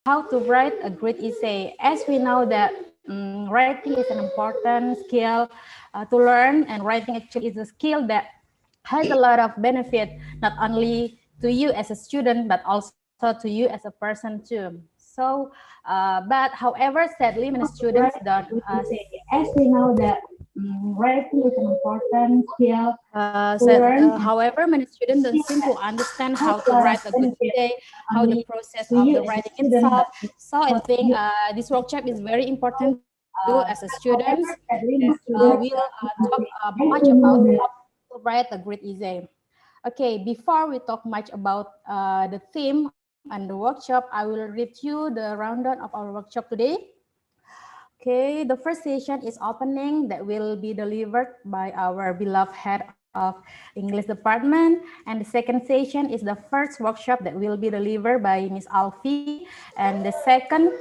how to write a great essay. As we know that writing is an important skill to learn, and writing actually is a skill that has a lot of benefit, not only to you as a student, but also to you as a person too. So, but however, sadly, many students don't. As we know that writing is an important skill to learn. However, many students don't seem to understand Has how a to lot of write a good benefit essay, how the only process to of you the as a writing student, itself. but So I also to think you. this workshop is very important to as a students However, sadly, that the students will talk as much we about know that how to write a great essay. Okay, before we talk much about the theme and the workshop, I will read you the rundown of our workshop today. Okay, the first session is opening that will be delivered by our beloved head of English department. And the second session is the first workshop that will be delivered by Miss Alfie. And the second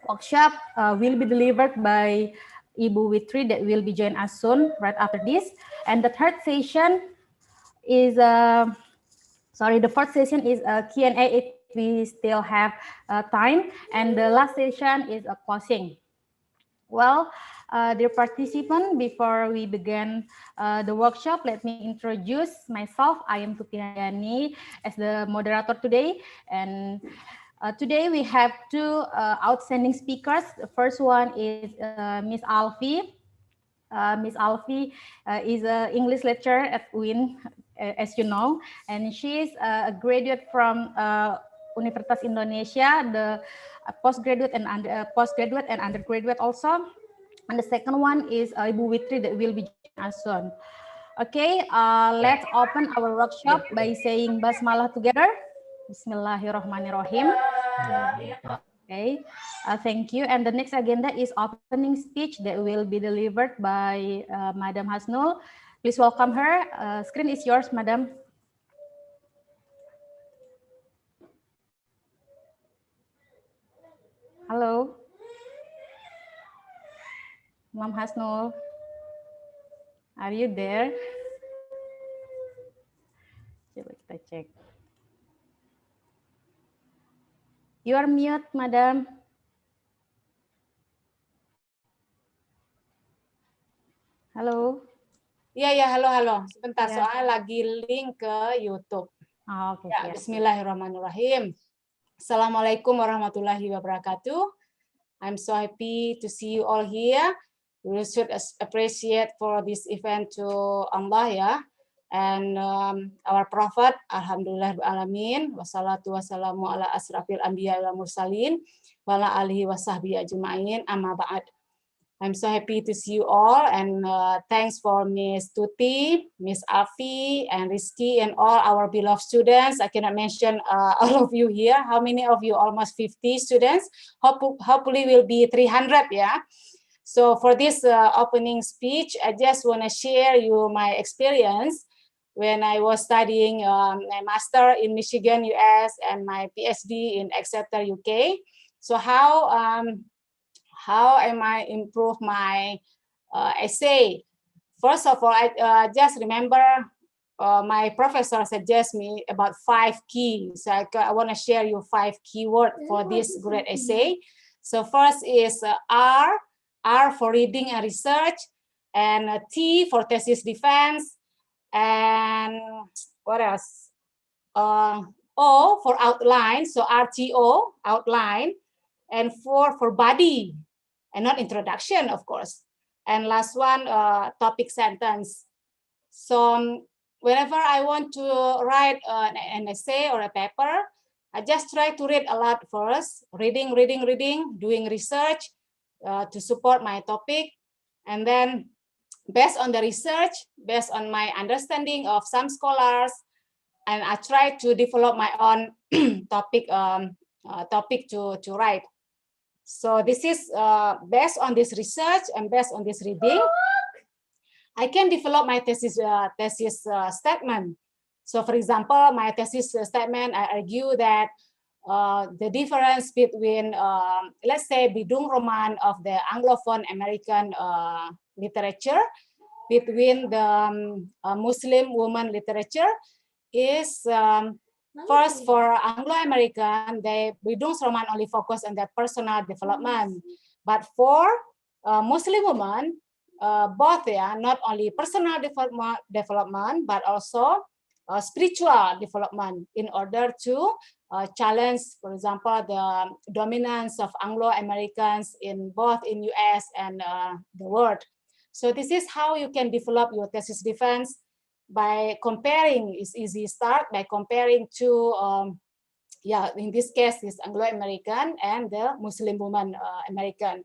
workshop will be delivered by Ibu Witri that will be join us soon right after this. And the third session is the fourth session is a Q&A if we still have time. And the last session is a closing. Well, dear participant, before we begin the workshop, let me introduce myself. I am Tuti Hayani as the moderator today. And today we have two outstanding speakers. The first one is Miss Alfie. Miss Alfie is an English lecturer at UIN, as you know, and she is a graduate from Universitas Indonesia, the postgraduate and undergraduate also. And the second one is Ibu Witri that will be joining us soon. Okay, let's open our workshop by saying Basmalah together. Bismillahirrahmanirrahim. Okay, thank you. And the next agenda is opening speech that will be delivered by Madam Hasnul. Please welcome her. Screen is yours, Madam. Halo, Mam Hasnul. Are you there? Coba kita cek. You are mute, Madam. Halo. Iya, halo. Sebentar, Ya. soalnya lagi link ke YouTube. Oh, oke, Ya, siap. Bismillahirrahmanirrahim. Assalamualaikum warahmatullahi wabarakatuh. I'm so happy to see you all here. We should appreciate for this event to Allah ya. And our Prophet, Alhamdulillah alamin, wassalatu wassalamu ala asrafil anbiya wal mursalin, wa ala alihi wa sahbihi ajma'in, amma ba'd. I'm so happy to see you all, and thanks for Miss Tuti, Miss Afi, and Rizky, and all our beloved students. I cannot mention all of you here. How many of you? Almost 50 students. Hopefully will be 300, yeah? So for this opening speech, I just want to share you my experience when I was studying my master in Michigan, US, and my PhD in Exeter, UK. So how am I improve my essay? First of all, I just remember my professor suggest me about 5 keys. So I want to share you 5 keywords for this great essay. So first is R for reading and research, and T for thesis defense, and what else? O for outline, so RTO, outline, and 4 for body, and not introduction, of course. And last one, topic sentence. So whenever I want to write an essay or a paper, I just try to read a lot first, reading, doing research to support my topic. And then based on the research, based on my understanding of some scholars, and I try to develop my own topic to write. So this is based on this research and based on this reading, I can develop my thesis statement. So for example, my thesis statement, I argue that the difference between, let's say, Bidung Roman of the Anglophone American literature between the Muslim woman literature is First, for Anglo-American, Bildungsroman only focus on their personal development. But for Muslim women, both not only personal development, but also spiritual development in order to challenge, for example, the dominance of Anglo-Americans in both in US and the world. So this is how you can develop your thesis defense by comparing. Is easy start by comparing to in this case is Anglo-American and the Muslim woman American.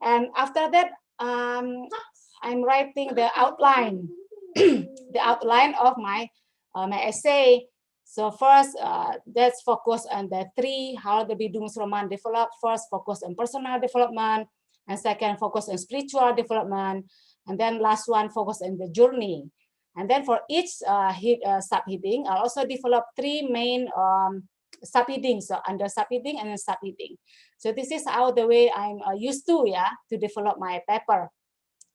And after that, I'm writing the outline, the outline of my my essay. So first, let's focus on the three, how the Bildungsroman develop. First, focus on personal development, and second, focus on spiritual development, and then last one, focus on the journey. And then for each subheading, I'll also develop three main subheadings, so under subheading and then subheading. So this is how the way I'm used to develop my paper.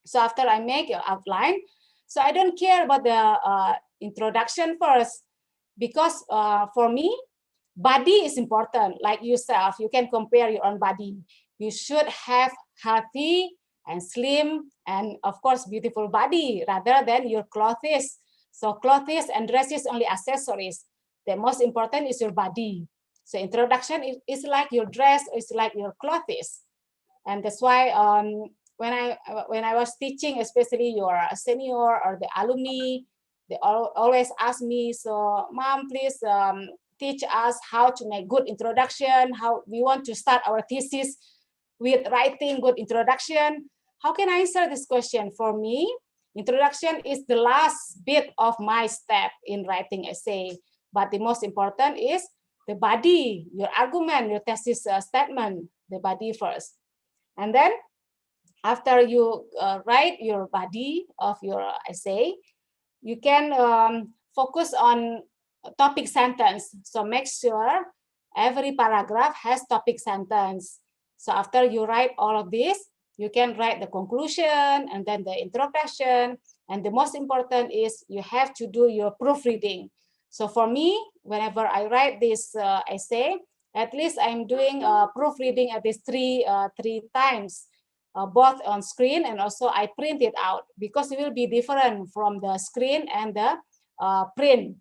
So after I make your outline, so I don't care about the introduction first, because for me, body is important. Like yourself, you can compare your own body. You should have healthy and slim and of course beautiful body rather than your clothes. So clothes and dresses only accessories. The most important is your body. So introduction is like your dress, is like your clothes. And that's why when I was teaching, especially your senior or the alumni, they always ask me, so mom, please teach us how to make good introduction, how we want to start our thesis with writing good introduction. How can I answer this question? For me, introduction is the last bit of my step in writing essay. But the most important is the body, your argument, your thesis statement, the body first. And then after you write your body of your essay, you can focus on topic sentence. So make sure every paragraph has topic sentence. So after you write all of this, you can write the conclusion and then the introduction. And the most important is you have to do your proofreading. So for me, whenever I write this essay, at least I'm doing proofreading at least three times, both on screen and also I print it out, because it will be different from the screen and the print.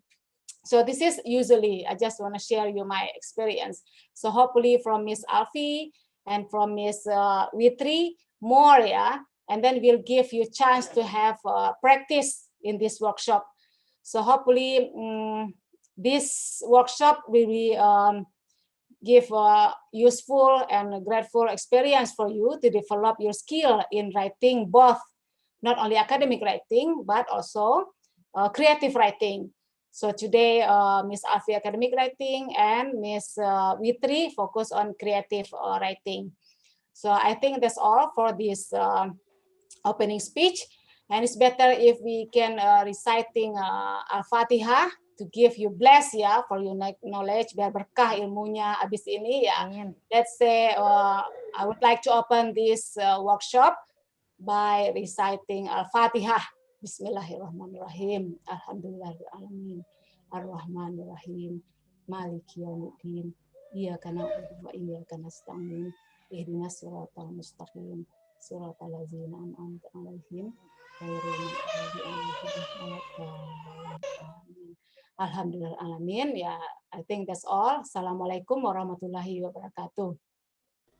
So this is usually, I just want to share you my experience. So hopefully from Miss Alfie and from Miss Witri more, and then we'll give you a chance to have practice in this workshop. So hopefully this workshop will be give a useful and grateful experience for you to develop your skill in writing, both not only academic writing, but also creative writing. So today, Miss Alfie academic writing and Miss Witri focus on creative writing. So I think that's all for this opening speech. And it's better if we can reciting Al-Fatihah to give you bless for your knowledge, biar berkah ilmunya abis ini Let's say I would like to open this workshop by reciting Al-Fatihah. Bismillahirrahmanirrahim. Alhamdulillahirrahmanirrahim. Ar-Rahmanirrahim. Maliki yaumiddin. Iyyaka na'budu wa iyyaka nasta'in. Ihdinas siratal mustaqim. Siratal ladzina an'amta 'alaihim ghairil maghdubi 'alaihim. Alhamdulillah alamin. I think that's all. Assalamualaikum warahmatullahi wabarakatuh.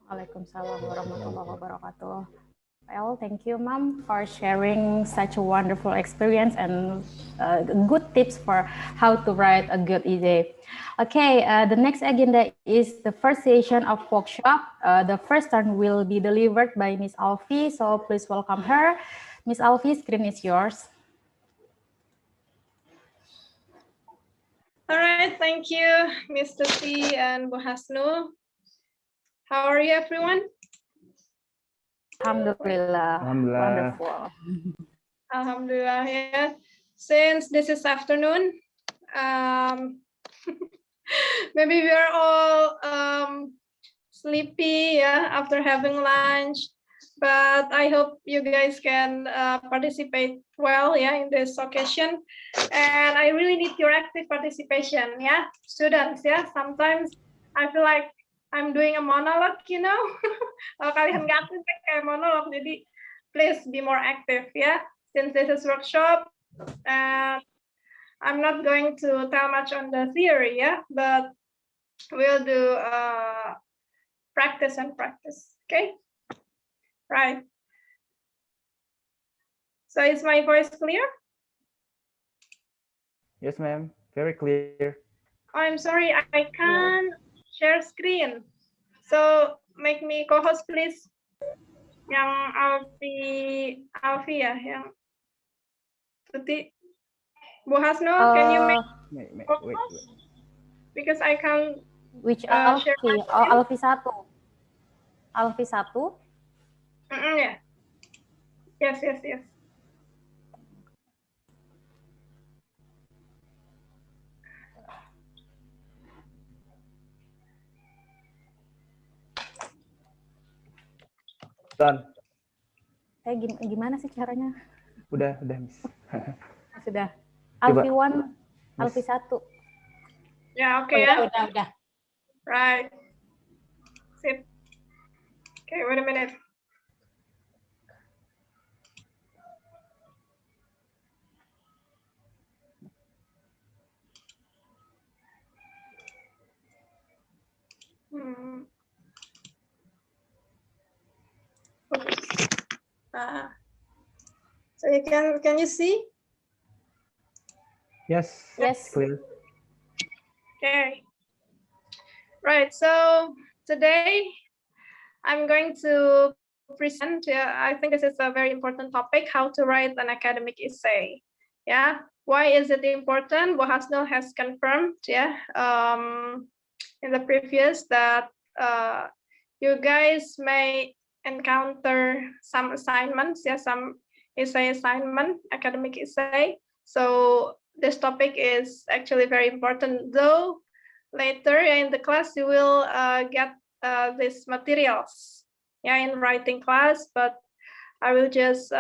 Waalaikumsalam warahmatullahi wabarakatuh. Well, thank you, Mom, for sharing such a wonderful experience and good tips for how to write a good essay. Okay, the next agenda is the first session of workshop. The first turn will be delivered by Miss Alfie, so please welcome her. Miss Alfie, screen is yours. All right, thank you, Mr. T and Bu Hasnu. How are you, everyone? Alhamdulillah. Alhamdulillah. Wonderful. Alhamdulillah, yeah. Since this is afternoon, maybe we are all sleepy, after having lunch. but I hope you guys can participate well, yeah, in this occasion. And I really need your active participation, yeah, students, yeah. Sometimes I feel like I'm doing a monologue, you know. Kalau kalian nggak aktif kayak monologue, jadi please be more active, yeah. Since this is workshop, I'm not going to tell much on the theory, yeah, but we'll do practice and practice, okay? Right. So is my voice clear? Yes, ma'am. Very clear. I'm sorry, I can't share screen. So make me co-host, please. Yang Alfi ya, yang Tuti. Bu Hasno, can you make Wait. because I can't Which share Alfi? my Oh, screen. Alfi 1. Alfi 1. Yeah. Yes. Done. Gimana sih caranya? Udah, Miss. Sudah. Coba. Alfi 1, Alfi 1. Ya, oke ya. Udah. Right. Sip. Okay, wait a minute. So you can you see? Yes. Yes. Clear. Okay. Right. So today I'm going to present. I think this is a very important topic: how to write an academic essay. Yeah. Why is it important? Bu Hasnul has confirmed. Yeah. In the previous that you guys may encounter some assignments. Yeah. Some essay assignment, academic essay. So this topic is actually very important, though later in the class you will get these materials, yeah, in writing class, but I will just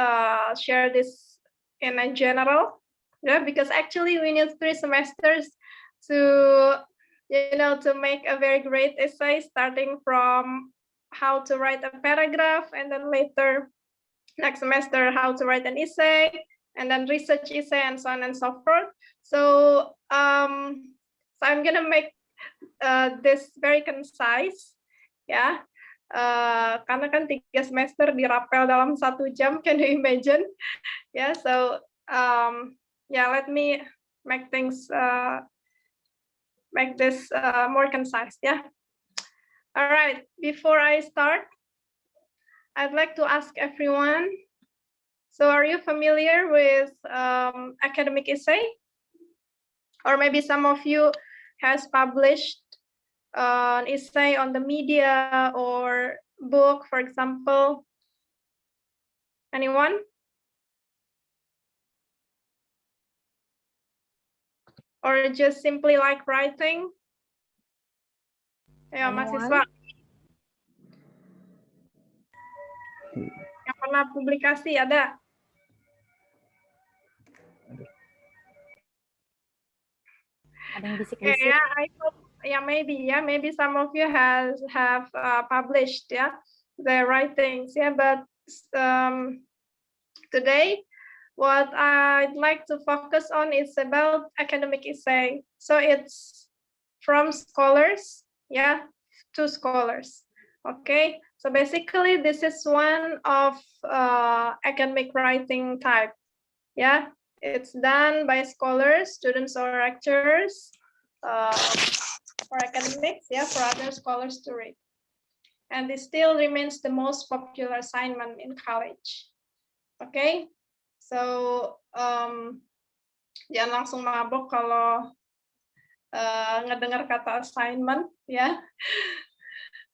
share this in a general, yeah, because actually we need 3 semesters to, you know, to make a very great essay, starting from how to write a paragraph, and then later next semester how to write an essay, and then research essay, and so on and so forth. So so I'm gonna make this very concise, ya. Karena kan 3 semester dirapel dalam 1 jam, can you imagine? Yeah, so yeah, let me make things make this more concise, yeah. All right, before I start, I'd like to ask everyone, so are you familiar with academic essay? Or maybe some of you has published an essay on the media or book, for example. Anyone? Or just simply like writing? Ya, mahasiswa yang pernah publikasi ada? Ada yang bisik-bisik. Yeah, I hope, maybe some of you have published, yeah, their writings, yeah, but today what I'd like to focus on is about academic essay. So it's from scholars, yeah, to scholars. Okay, so basically this is one of academic writing type. Yeah, it's done by scholars, students or lecturers, for academics, yeah, for other scholars to read. And it still remains the most popular assignment in college. Okay, so jangan langsung mabok kalau ngedengar kata assignment, ya.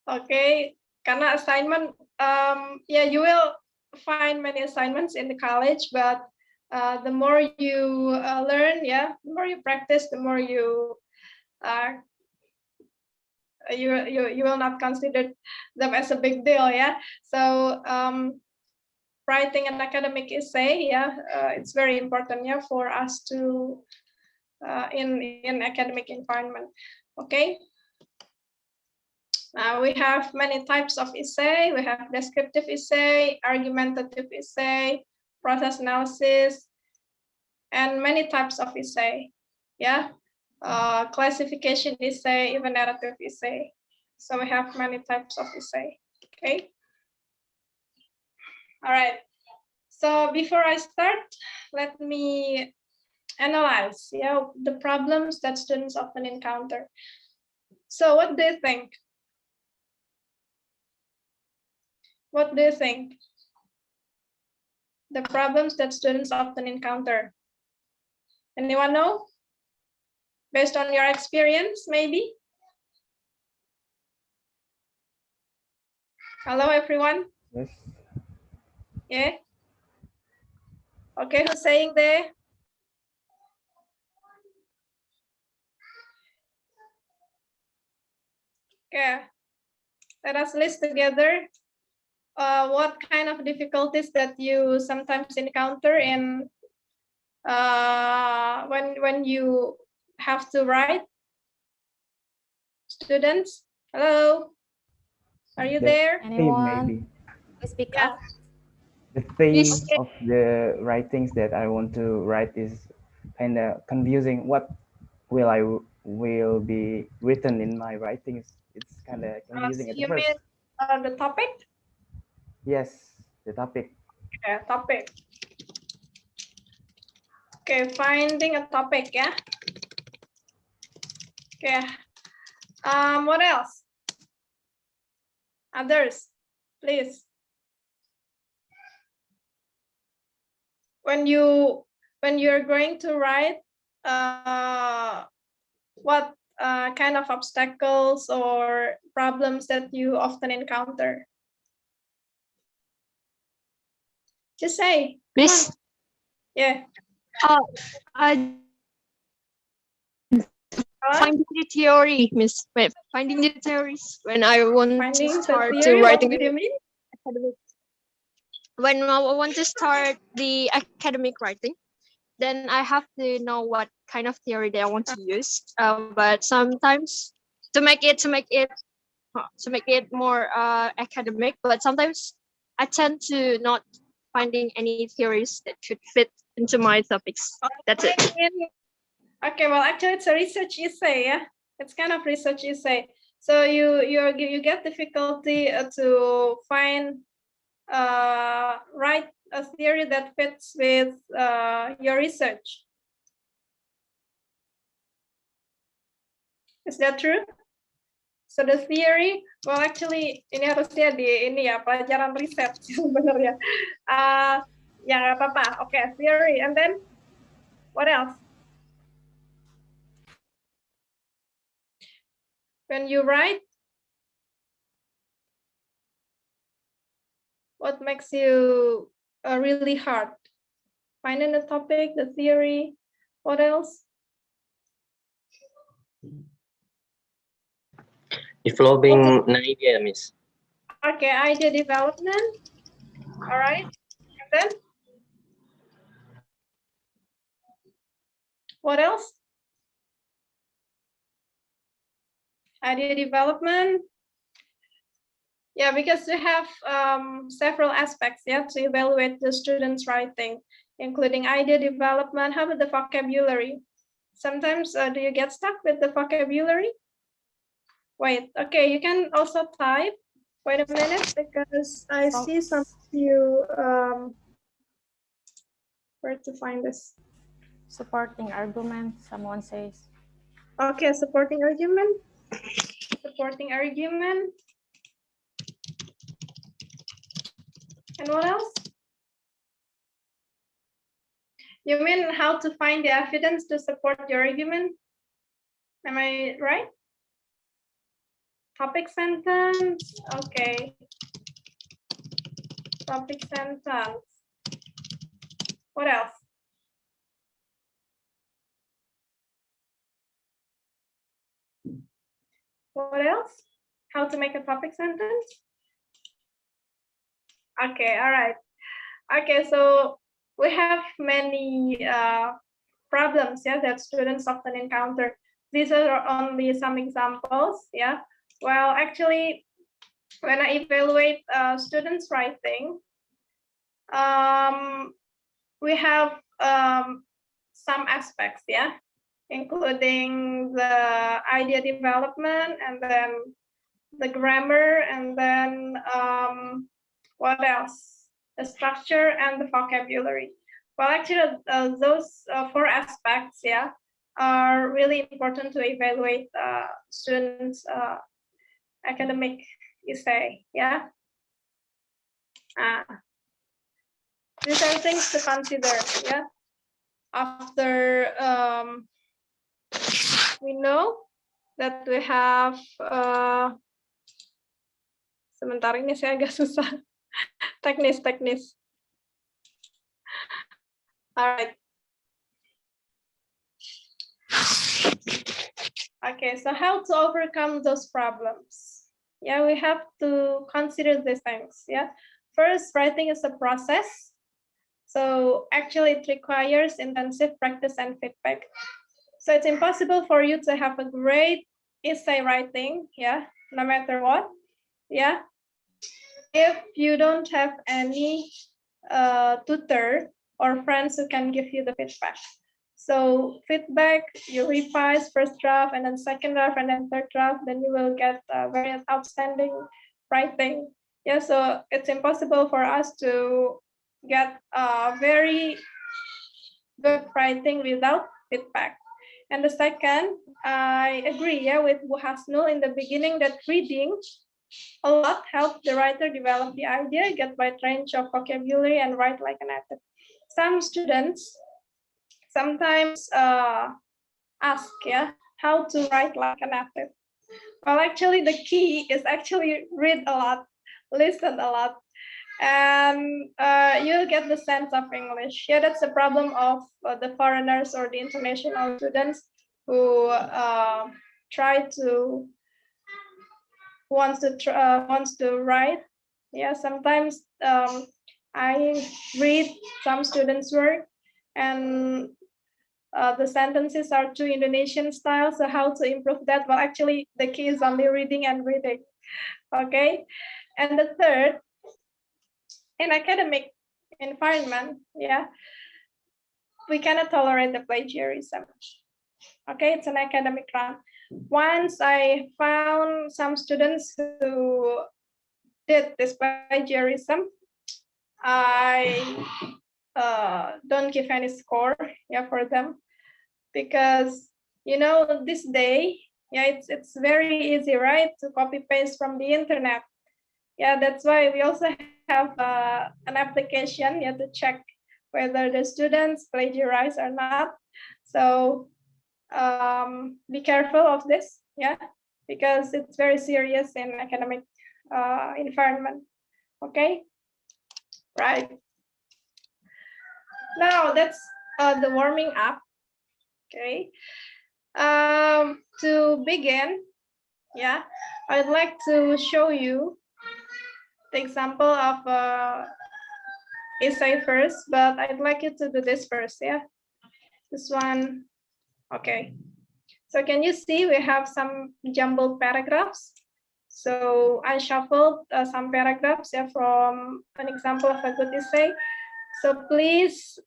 Okay, karena assignment, yeah, you will find many assignments in the college, but the more you learn, yeah, the more you practice, the more you you will not consider them as a big deal, yeah. So writing an academic essay, yeah, it's very important, yeah, for us to in academic environment. Okay. We have many types of essay. We have descriptive essay, argumentative essay, process analysis, and many types of essay. Yeah, classification essay, even narrative essay. So we have many types of essay. Okay. All right. So before I start, let me analyze, yeah, the problems that students often encounter. So what do you think? What do you think? The problems that students often encounter. Anyone know? Based on your experience, maybe? Hello, everyone. Yes. Yeah. Okay, who's saying there? Okay. Let us list together what kind of difficulties that you sometimes encounter in when you have to write. Students, hello, are you there? Theme, maybe. Speak Yeah. up. The theme Okay. of the writings that I want to write is kind of confusing. What will be written in my writings? It's kind of confusing So at the you mean first. the topic? Yes, the topic. Okay, topic. Okay, finding a topic, yeah. Okay. What else? Others, please. When you're going to write, what kind of obstacles or problems that you often encounter? Just say. Miss, Yeah. finding the theory, Miss. Wait, finding the theories when I want Finding to the start theory, to what writing do you mean? academic. When I want to start the academic writing, then I have to know what kind of theory that I want to use. But sometimes to make it more academic, but sometimes I tend to not finding any theories that should fit into my topics. That's it. Okay, well, actually, it's a research essay, yeah. It's kind of research essay. So you get difficulty to find write a theory that fits with your research. Is that true? So the theory, well, actually ini harusnya di ini ya pelajaran riset sebenarnya. Ya nggak apa-apa. Okay, theory, and then what else? When you write, what makes you really hard? Finding the topic, the theory, what else? Developing an idea, Miss. Okay, idea development. All right, and then what else? Idea development. Yeah, because you have several aspects, yeah, to evaluate the students' writing, including idea development. How about the vocabulary? Sometimes do you get stuck with the vocabulary? Wait, okay, you can also type. Wait a minute, because I see some of you, where to find this? Supporting argument, someone says. Okay, supporting argument. Supporting argument. And what else? You mean how to find the evidence to support your argument? Am I right? Topic sentence, okay. Topic sentence. What else? What else? How to make a topic sentence? Okay, all right. Okay, so we have many problems, yeah, that students often encounter. These are only some examples, yeah. Well, actually, when I evaluate students' writing, we have some aspects, yeah, including the idea development, and then the grammar, and then what else? The structure and the vocabulary. Well, actually, those four aspects, yeah, are really important to evaluate students' academic essay, yeah. These are things to consider, yeah. After we know that we have sebentar ini saya agak susah teknis. All right. Okay, so how to overcome those problems? Yeah, we have to consider these things. Yeah, first, writing is a process. So actually, it requires intensive practice and feedback. So it's impossible for you to have a great essay writing, yeah, no matter what, yeah, if you don't have any tutor or friends who can give you the feedback. So feedback, you revise first draft, and then second draft, and then third draft, then you will get very outstanding writing. Yeah, so it's impossible for us to get very good writing without feedback. And the second, I agree, yeah, with Bu Hasnul in the beginning, that reading a lot helps the writer develop the idea, get wide range of vocabulary, and write like a native. Some students sometimes ask, yeah, how to write like a native. Well, actually, the key is actually read a lot, listen a lot, and you'll get the sense of English. Yeah, that's the problem of the foreigners or the international students who wants to write. Yeah, sometimes I read some students' work, and the sentences are too Indonesian style. So how to improve that? Well, actually, the key is only reading and reading. Okay, and the third, in academic environment, yeah, we cannot tolerate the plagiarism. Okay, it's an academic run. Once I found some students who did this plagiarism, I don't give any score, yeah, for them, because this day, yeah, it's very easy, right, to copy paste from the internet. Yeah, that's why we also have an application, yeah, to check whether the students plagiarize or not. So be careful of this, yeah, because it's very serious in academic environment. Okay, right. Now that's the warming up. Okay, to begin, yeah, I'd like to show you the example of essay first, but I'd like you to do this first, yeah. This one, okay. So can you see we have some jumbled paragraphs? So I shuffled some paragraphs, yeah, from an example of a good essay. So please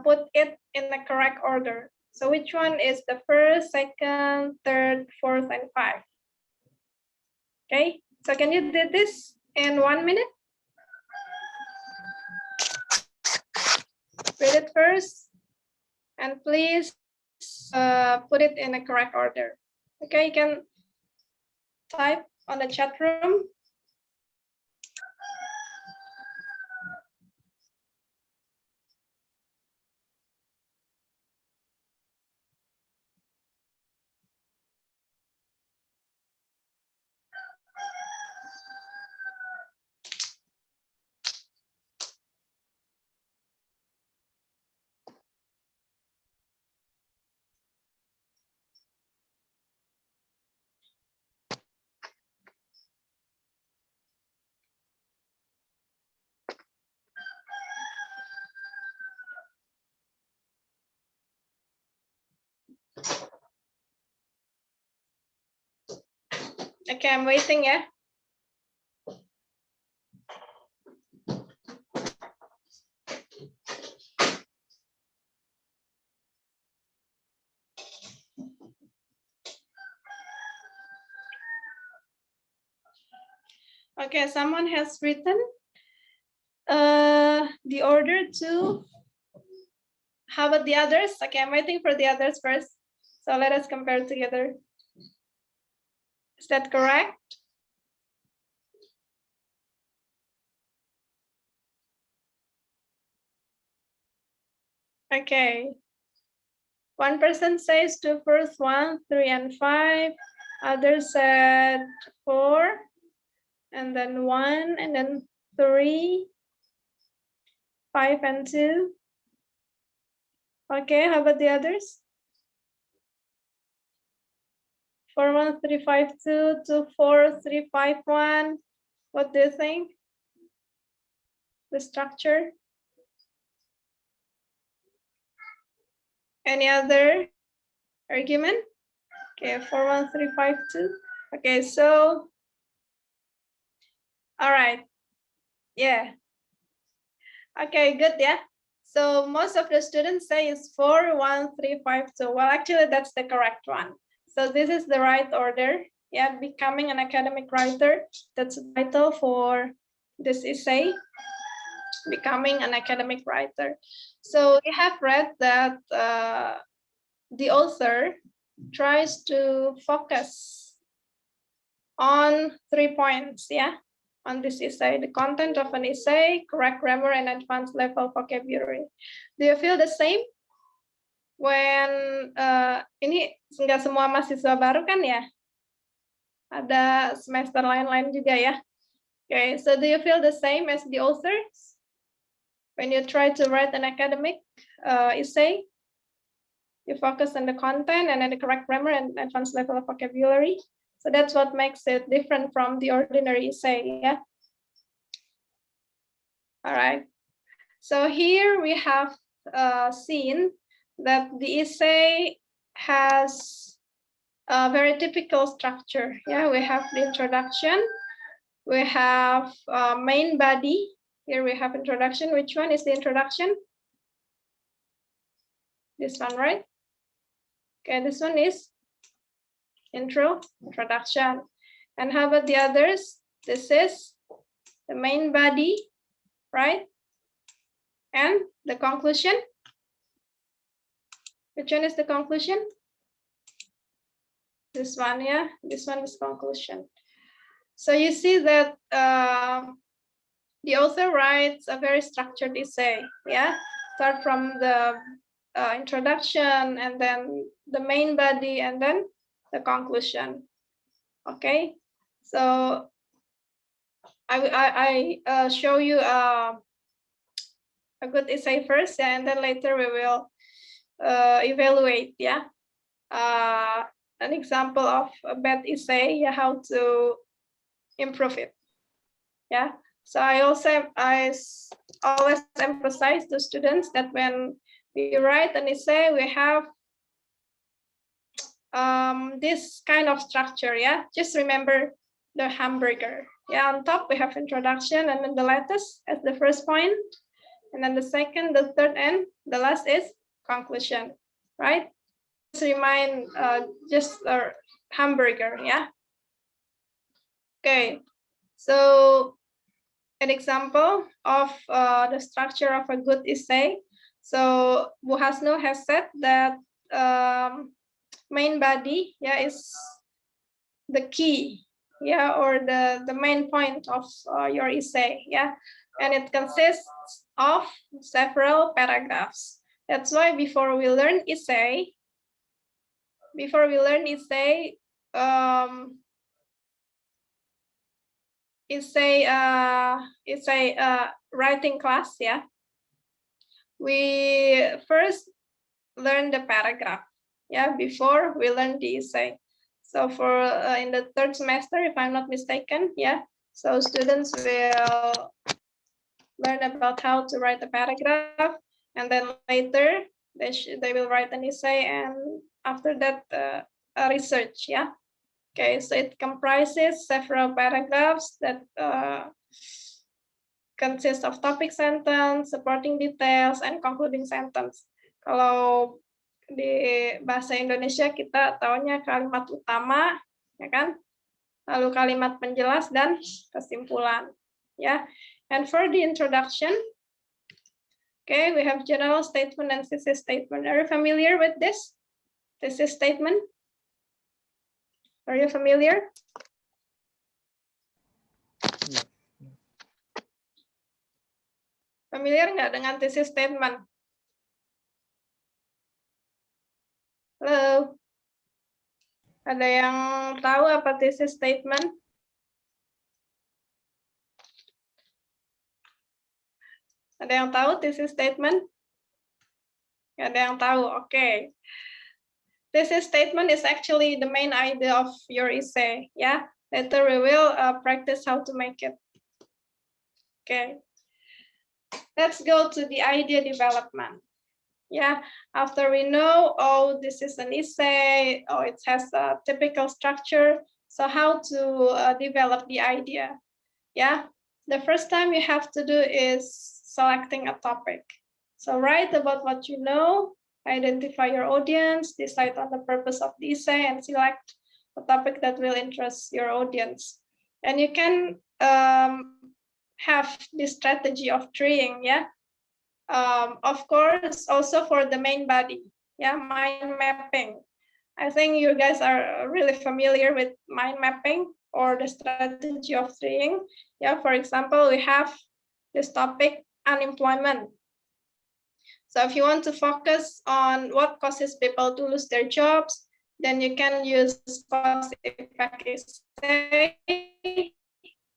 put it in the correct order. So which one is the first, second, third, fourth, and five? Okay, so can you do this in 1 minute? Read it first, and please put it in the correct order. Okay, you can type on the chat room. Okay, I'm waiting, yeah. Okay, someone has written the order to. How about the others? Okay, I'm waiting for the others first. So let us compare together. Is that correct? Okay. One person says two first, 1, 3, and 5. Others said 4, and then 1, and then 3, 5, and 2. Okay, how about the others? 4, 1, 3, 5, 2, 2, 4, 3, 5, 1. What do you think? The structure? Any other argument? Okay, 4, 1, 3, 5, 2. Okay, so, all right. Yeah. Okay, good, yeah. So most of the students say it's 4, 1, 3, 5, 2. Well, actually, that's the correct one. So this is the right order. Yeah, becoming an academic writer. That's the title for this essay, becoming an academic writer. So we have read that the author tries to focus on 3 points, yeah, on this essay: the content of an essay, correct grammar, and advanced level vocabulary. Do you feel the same when ini nggak semua mahasiswa baru kan ya? Ada semester lain-lain juga ya. Okay, so do you feel the same as the authors when you try to write an academic essay? You focus on the content and then the correct grammar and advanced level of vocabulary. So that's what makes it different from the ordinary essay, yeah? All right. So here we have seen that the essay has a very typical structure. Yeah, we have the introduction, we have main body. Here we have introduction. Which one is the introduction? This one, right? Okay, this one is introduction. And how about the others? This is the main body, right? And the conclusion. Which one is the conclusion? This one, yeah, this one is conclusion. So you see that the author writes a very structured essay, yeah? Start from the introduction, and then the main body, and then the conclusion, okay? So I show you a good essay first, yeah, and then later we will evaluate, yeah? An example of a bad essay, yeah, how to improve it, yeah? So I always emphasize to students that when we write an essay, we have this kind of structure, yeah? Just remember the hamburger. Yeah, on top we have introduction, and then the lettuce as the first point, and then the second, the third, and the last is conclusion, right? Just remind just a hamburger, yeah? Okay, so an example of the structure of a good essay. So Bu Hasno has said that main body, yeah, is the key, yeah, or the main point of your essay, yeah, and it consists of several paragraphs. That's why before we learn essay, it's a writing class, yeah. We first learn the paragraph, yeah, before we learn the essay. So for in the third semester, if I'm not mistaken, yeah, so students will learn about how to write a paragraph, and then later they will write an essay, and after that a research, yeah. Okay, so it comprises several paragraphs that consist of topic sentence, supporting details, and concluding sentence. Kalau di bahasa Indonesia kita taunya kalimat utama, ya kan? Lalu kalimat penjelas dan kesimpulan, ya. And for the introduction, okay, we have general statement and thesis statement. Are you familiar with this thesis statement? Are you familiar? Familiar nggak dengan thesis statement? Halo? Ada yang tahu apa thesis statement? Ada yang tahu thesis statement? Nggak ada yang tahu, okay. Thesis statement is actually the main idea of your essay, yeah? Later we will practice how to make it. Okay. Let's go to the idea development. Yeah, after we know, oh, this is an essay, oh, it has a typical structure. So how to develop the idea? Yeah, the first time you have to do is selecting a topic. So write about what you know, identify your audience, decide on the purpose of the essay, and select a topic that will interest your audience. And you can have this strategy of treeing, yeah. Of course, also for the main body, yeah, mind mapping. I think you guys are really familiar with mind mapping or the strategy of treeing. Yeah, for example, we have this topic, unemployment. So if you want to focus on what causes people to lose their jobs, then you can use cause effect essay.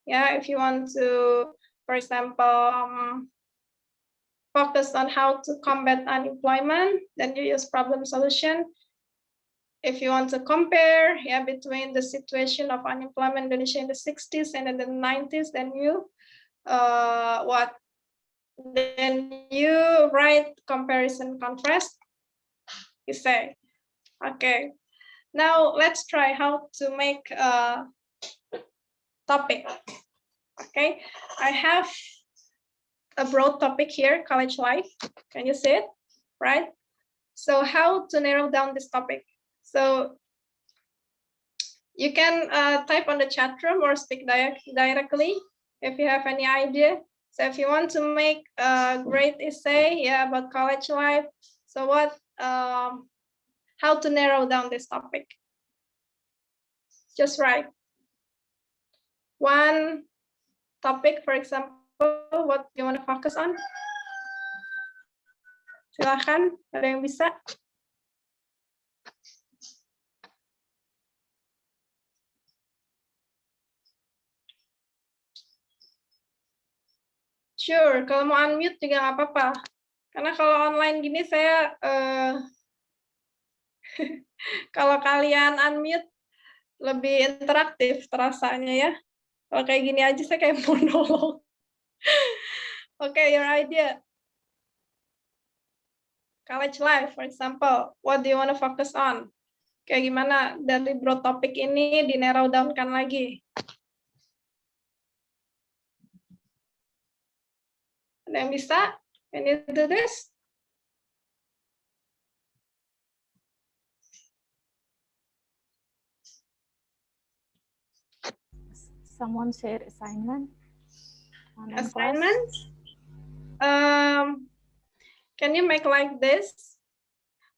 Yeah, if you want to, for example, focus on how to combat unemployment, then you use problem solution. If you want to compare, yeah, between the situation of unemployment in Indonesia in the 60s and in the 90s, then you Then you write comparison contrast. You say, okay. Now let's try how to make a topic. Okay, I have a broad topic here, college life. Can you see it? Right? So how to narrow down this topic? So you can type on the chat room or speak directly if you have any idea. So if you want to make a great essay, yeah, about college life, so what, how to narrow down this topic? Just write one topic, for example, what you want to focus on. Silahkan, ada yang bisa? Sure, kalau mau unmute juga nggak apa-apa. Karena kalau online gini saya, kalau kalian unmute lebih interaktif terasanya ya. Kalau kayak gini aja saya kayak monolog. Okay, your idea. College life, for example. What do you want to focus on? Kayak gimana dari broad topik ini di narrow down-kan lagi? Ada yang bisa? Can you do this? Someone share assignment. Assignment? Can you make like this?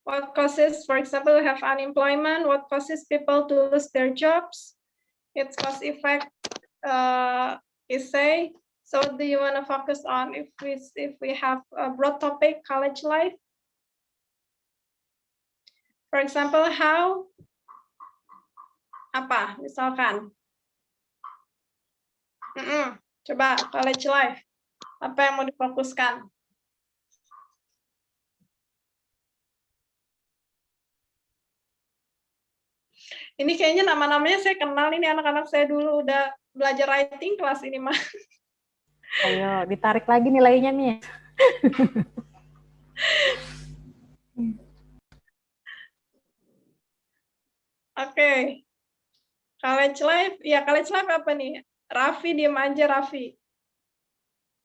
What causes, for example, we have unemployment. What causes people to lose their jobs? It's cause effect essay. So what do you want to focus on if we have a broad topic, college life? For example, how? Apa? Misalkan. Coba college life. Apa yang mau difokuskan? Ini kayaknya nama-namanya saya kenal, ini anak-anak saya dulu udah belajar writing kelas ini mah. Ayo, ditarik lagi nilainya nih. Oke. College life, ya college life apa nih? Raffi, diem aja Raffi.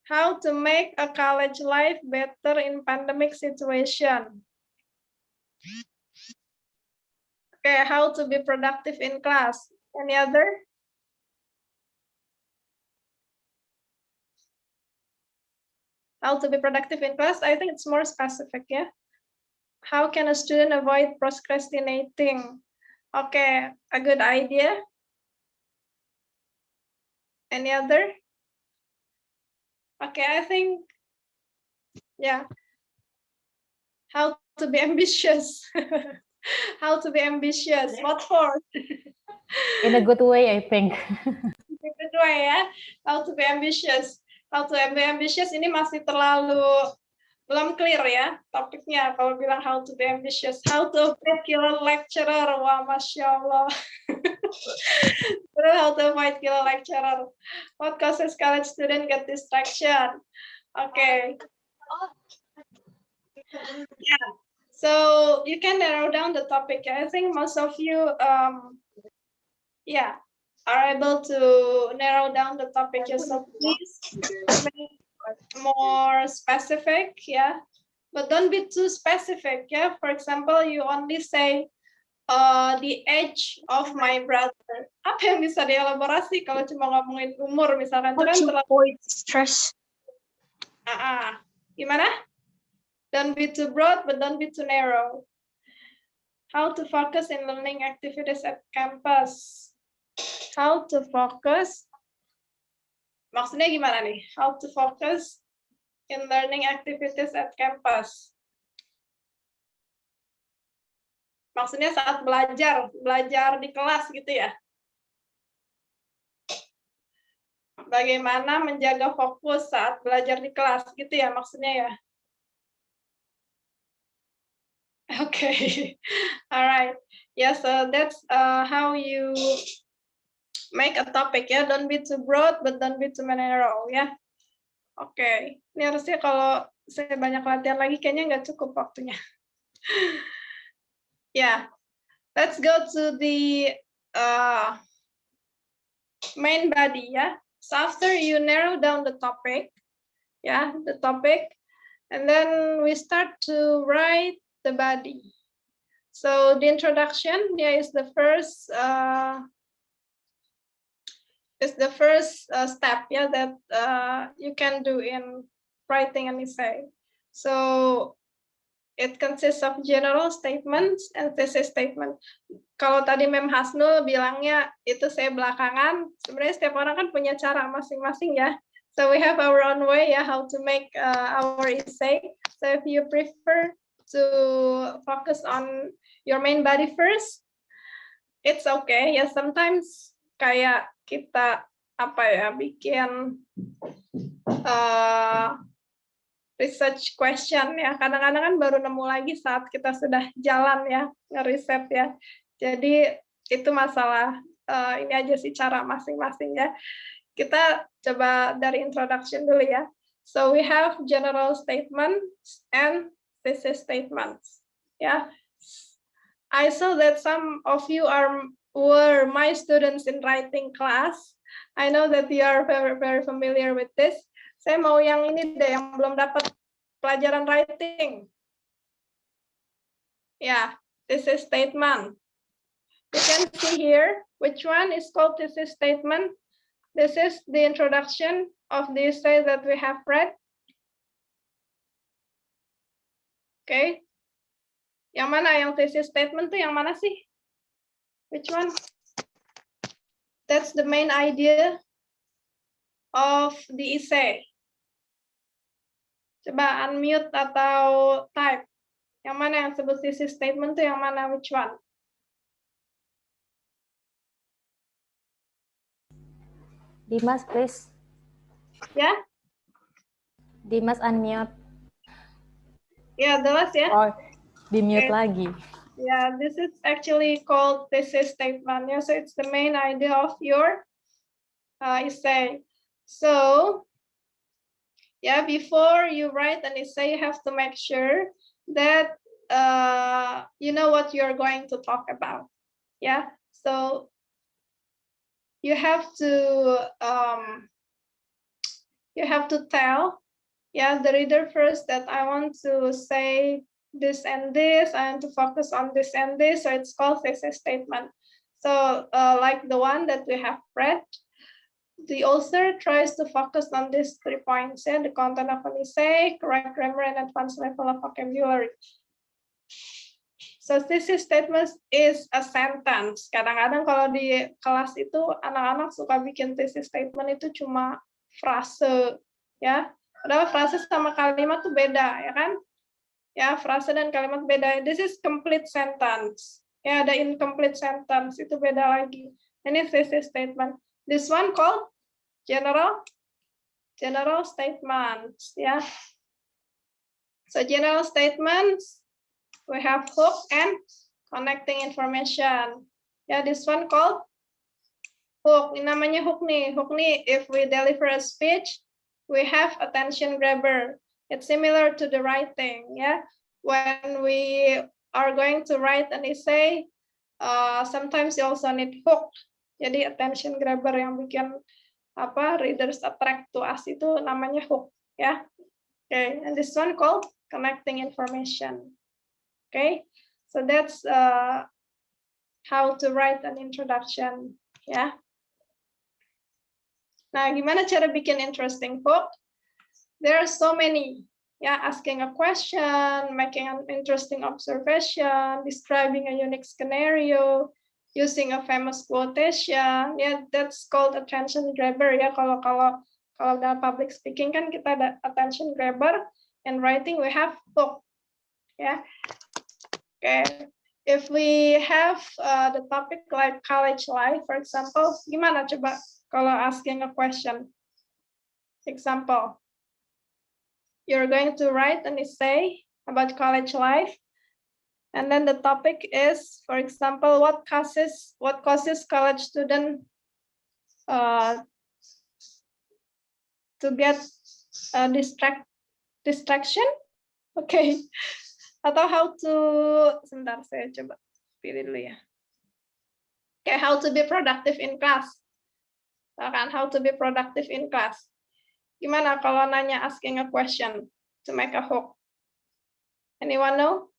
How to make a college life better in pandemic situation. Okay, how to be productive in class. Any other? How to be productive in class, I think it's more specific, yeah. How can a student avoid procrastinating? Okay, a good idea. Any other? Okay, I think, yeah. How to be ambitious. How to be ambitious. What for? In a good way, I think. In a good way, ya. How to be ambitious. How to be ambitious ini masih terlalu belum clear ya topiknya. Kalau bilang how to be ambitious, how to avoid killer lecturer, wah masya Allah. How to avoid killer lecturer. What causes college student get distraction? Okay. Yeah. So you can narrow down the topic. I think most of you, yeah, are able to narrow down the topic. So please make more specific, yeah, but don't be too specific, yeah. For example, you only say the age of my brother. Apa yang bisa dielaborasi kalau cuma ngomongin umur misalkan? How to avoid stress. Gimana? Don't be too broad, but don't be too narrow. How to focus in learning activities at campus. How to focus? Maksudnya gimana nih? How to focus in learning activities at campus. Maksudnya saat belajar di kelas gitu ya. Bagaimana menjaga fokus saat belajar di kelas gitu ya maksudnya ya. Okay, all right. Yeah, so that's how you make a topic ya. Don't be too broad, but don't be too narrow ya. Oke, ini harusnya kalau saya banyak latihan lagi kayaknya nggak cukup waktunya. Yeah, let's go to the main body ya. So after you narrow down the topic, yeah, the topic, and then we start to write the body. So the introduction, yeah, is the first step, yeah, that you can do in writing an essay. So it consists of general statements and thesis statement. Kalau tadi Mem Hasnul bilangnya itu saya belakangan, sebenarnya setiap orang kan punya cara masing-masing ya. So we have our own way ya how to make our essay. So if you prefer to focus on your main body first, it's okay. Ya sometimes kayak kita bikin research question ya. Kadang-kadang kan baru nemu lagi saat kita sudah jalan ya ngeriset ya. Jadi itu masalah ini aja sih cara masing-masing ya. Kita coba dari introduction dulu ya. So we have general statements and thesis statements. Yeah. I saw that some of you were my students in writing class. I know that you are very, very familiar with this. Saya mau yang ini deh, yang belum dapat pelajaran writing. Yeah, thesis statement. You can see here which one is called thesis statement. This is the introduction of the essay that we have read. Okay. Yang mana yang thesis statement tuh yang mana sih? Which one? That's the main idea of the essay. Coba unmute atau type. Yang mana yang sebut thesis statement tuh yang mana? Which one? Dimas, please. Ya? Dimas unmute. Ya, jelas ya? Oh, di-mute Okay. lagi. Yeah, this is actually called thesis statement. Yeah, so it's the main idea of your essay. So, yeah, before you write an essay, you have to make sure that you know what you're going to talk about. Yeah, so you have to tell, yeah, the reader first that I want to say this and this, I want to focus on this and this, so it's called thesis statement. So like the one that we have read, the author tries to focus on these 3 points, yeah, the content of an essay, correct grammar, and advanced level of vocabulary. So thesis statement is a sentence. Kadang-kadang kalau di kelas itu anak-anak suka bikin thesis statement itu cuma frase, ya. Padahal frase sama kalimat tuh beda, ya kan? Ya, frase dan kalimat beda. This is complete sentence. Ya, ada incomplete sentence, itu beda lagi. Ini thesis statement. This one called general statements, ya. So general statements, we have hook and connecting information. Ya, this one called hook. Ini namanya hook nih. Hook nih, if we deliver a speech, we have attention grabber. It's similar to the writing, ya. When we are going to write an essay, sometimes you also need hook. Jadi attention grabber yang bikin readers attract to us itu namanya hook, ya. Okay, and this one called connecting information. Okay, so that's how to write an introduction, ya. Nah, gimana cara bikin interesting hook? There are so many. Yeah, asking a question, making an interesting observation, describing a unique scenario, using a famous quotation. Yeah, that's called attention grabber. Ya, kalau dalam public speaking kan kita ada attention grabber, and writing we have hook. Yeah. Okay. If we have the topic like college life, for example, gimana coba kalau asking a question? Example. You're going to write an essay about college life, and then the topic is, for example, what causes college student to get distraction? Okay. Atau how to, sebentar saya coba pilih dulu ya. Okay, how to be productive in class. Kan, how to be productive in class. Gimana kalau nanya asking a question to make a hook? Anyone know?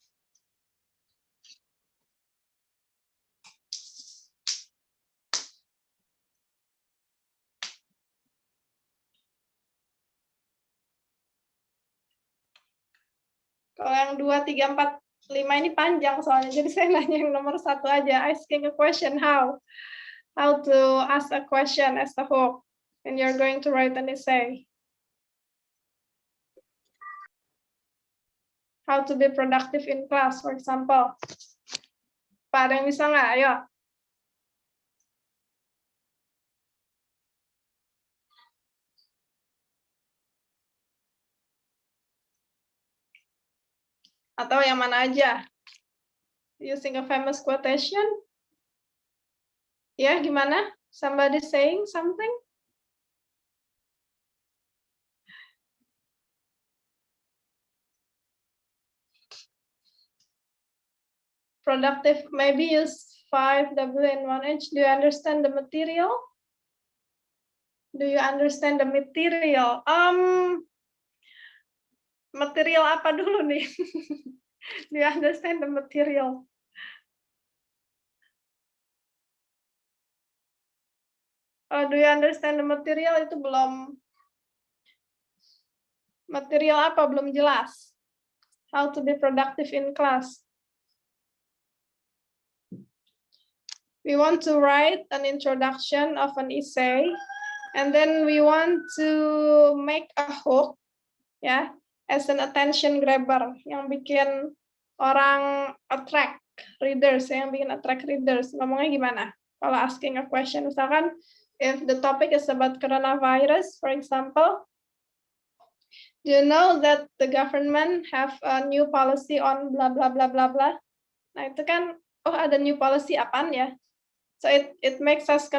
Kalau yang 2, 3, 4, 5 ini panjang soalnya, jadi saya nanya yang nomor 1 aja. Asking a question, how to ask a question as a hook, and you're going to write an essay. How to be productive in class, for example. Pak, ada yang bisa nggak? Ayo. Atau yang mana aja? Using a famous quotation? Ya, gimana? Somebody saying something? Productive, maybe use 5W and 1H. Do you understand the material? Do you understand the material? Material apa dulu nih? Do you understand the material? Do you understand the material? Itu belum. Material apa? Belum jelas. How to be productive in class. We want to write an introduction of an essay, and then we want to make a hook, ya, as an attention grabber, yang bikin orang attract readers, yang bikin attract readers. Ngomongnya gimana? Kalau asking a question, misalkan, if the topic is about coronavirus, for example, do you know that the government have a new policy on blah blah blah blah blah? Nah, itu kan, oh ada new policy apaan ya? So it makes us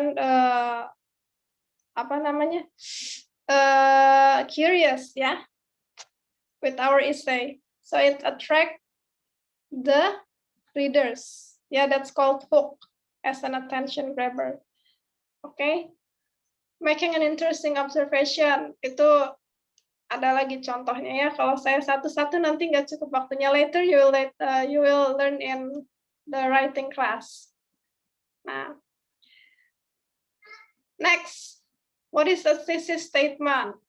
curious, ya, with our essay. So it attract the readers. Yeah, that's called hook as an attention grabber. Okay, making an interesting observation itu ada lagi contohnya ya. Kalau saya satu-satu nanti nggak cukup waktunya. Later you will learn in the writing class. Nah, next, what is a thesis statement?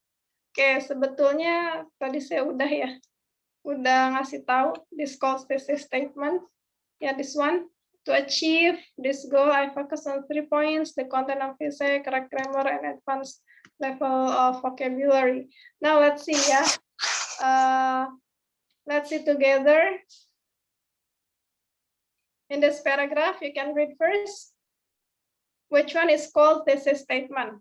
Oke, sebetulnya tadi saya udah ngasih tahu this called thesis statement. Ya, this one. To achieve this goal, I focus on 3 points: the content of essay, correct grammar, and advanced level of vocabulary. Now let's see ya. Let's see together. In this paragraph, you can read first. Which one is called thesis statement?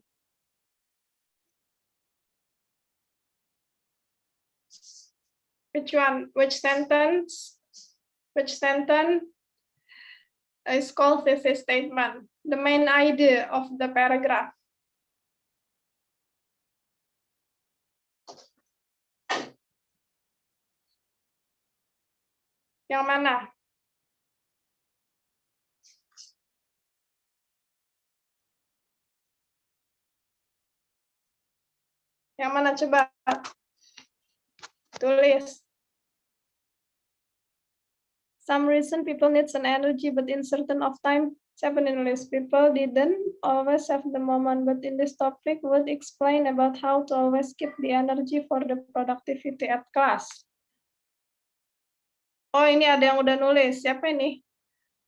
Which one? Which sentence? Which sentence is called thesis statement? The main idea of the paragraph. Yang mana? Yang mana coba? Tulis. Some reason people needs an energy, but in certain of time, 7 English people didn't always have the moment, but in this topic would explain about how to always keep the energy for the productivity at class. Oh, ini ada yang udah nulis. Siapa ini?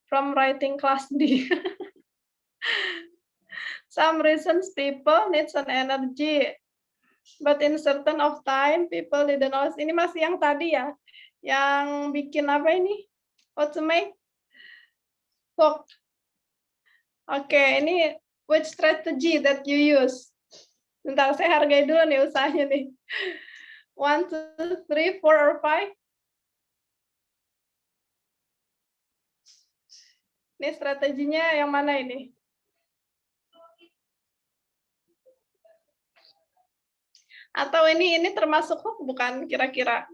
From writing class D. Some reasons people needs an energy, but in certain of time people didn't always. Ini masih yang tadi ya, yang bikin apa ini? What to make hook. Oke, ini which strategy that you use? Bentar, saya hargai dulu nih usahanya nih. 1, 2, 3, 4, or 5? Ini strateginya yang mana ini? Atau ini termasuk hook bukan kira-kira?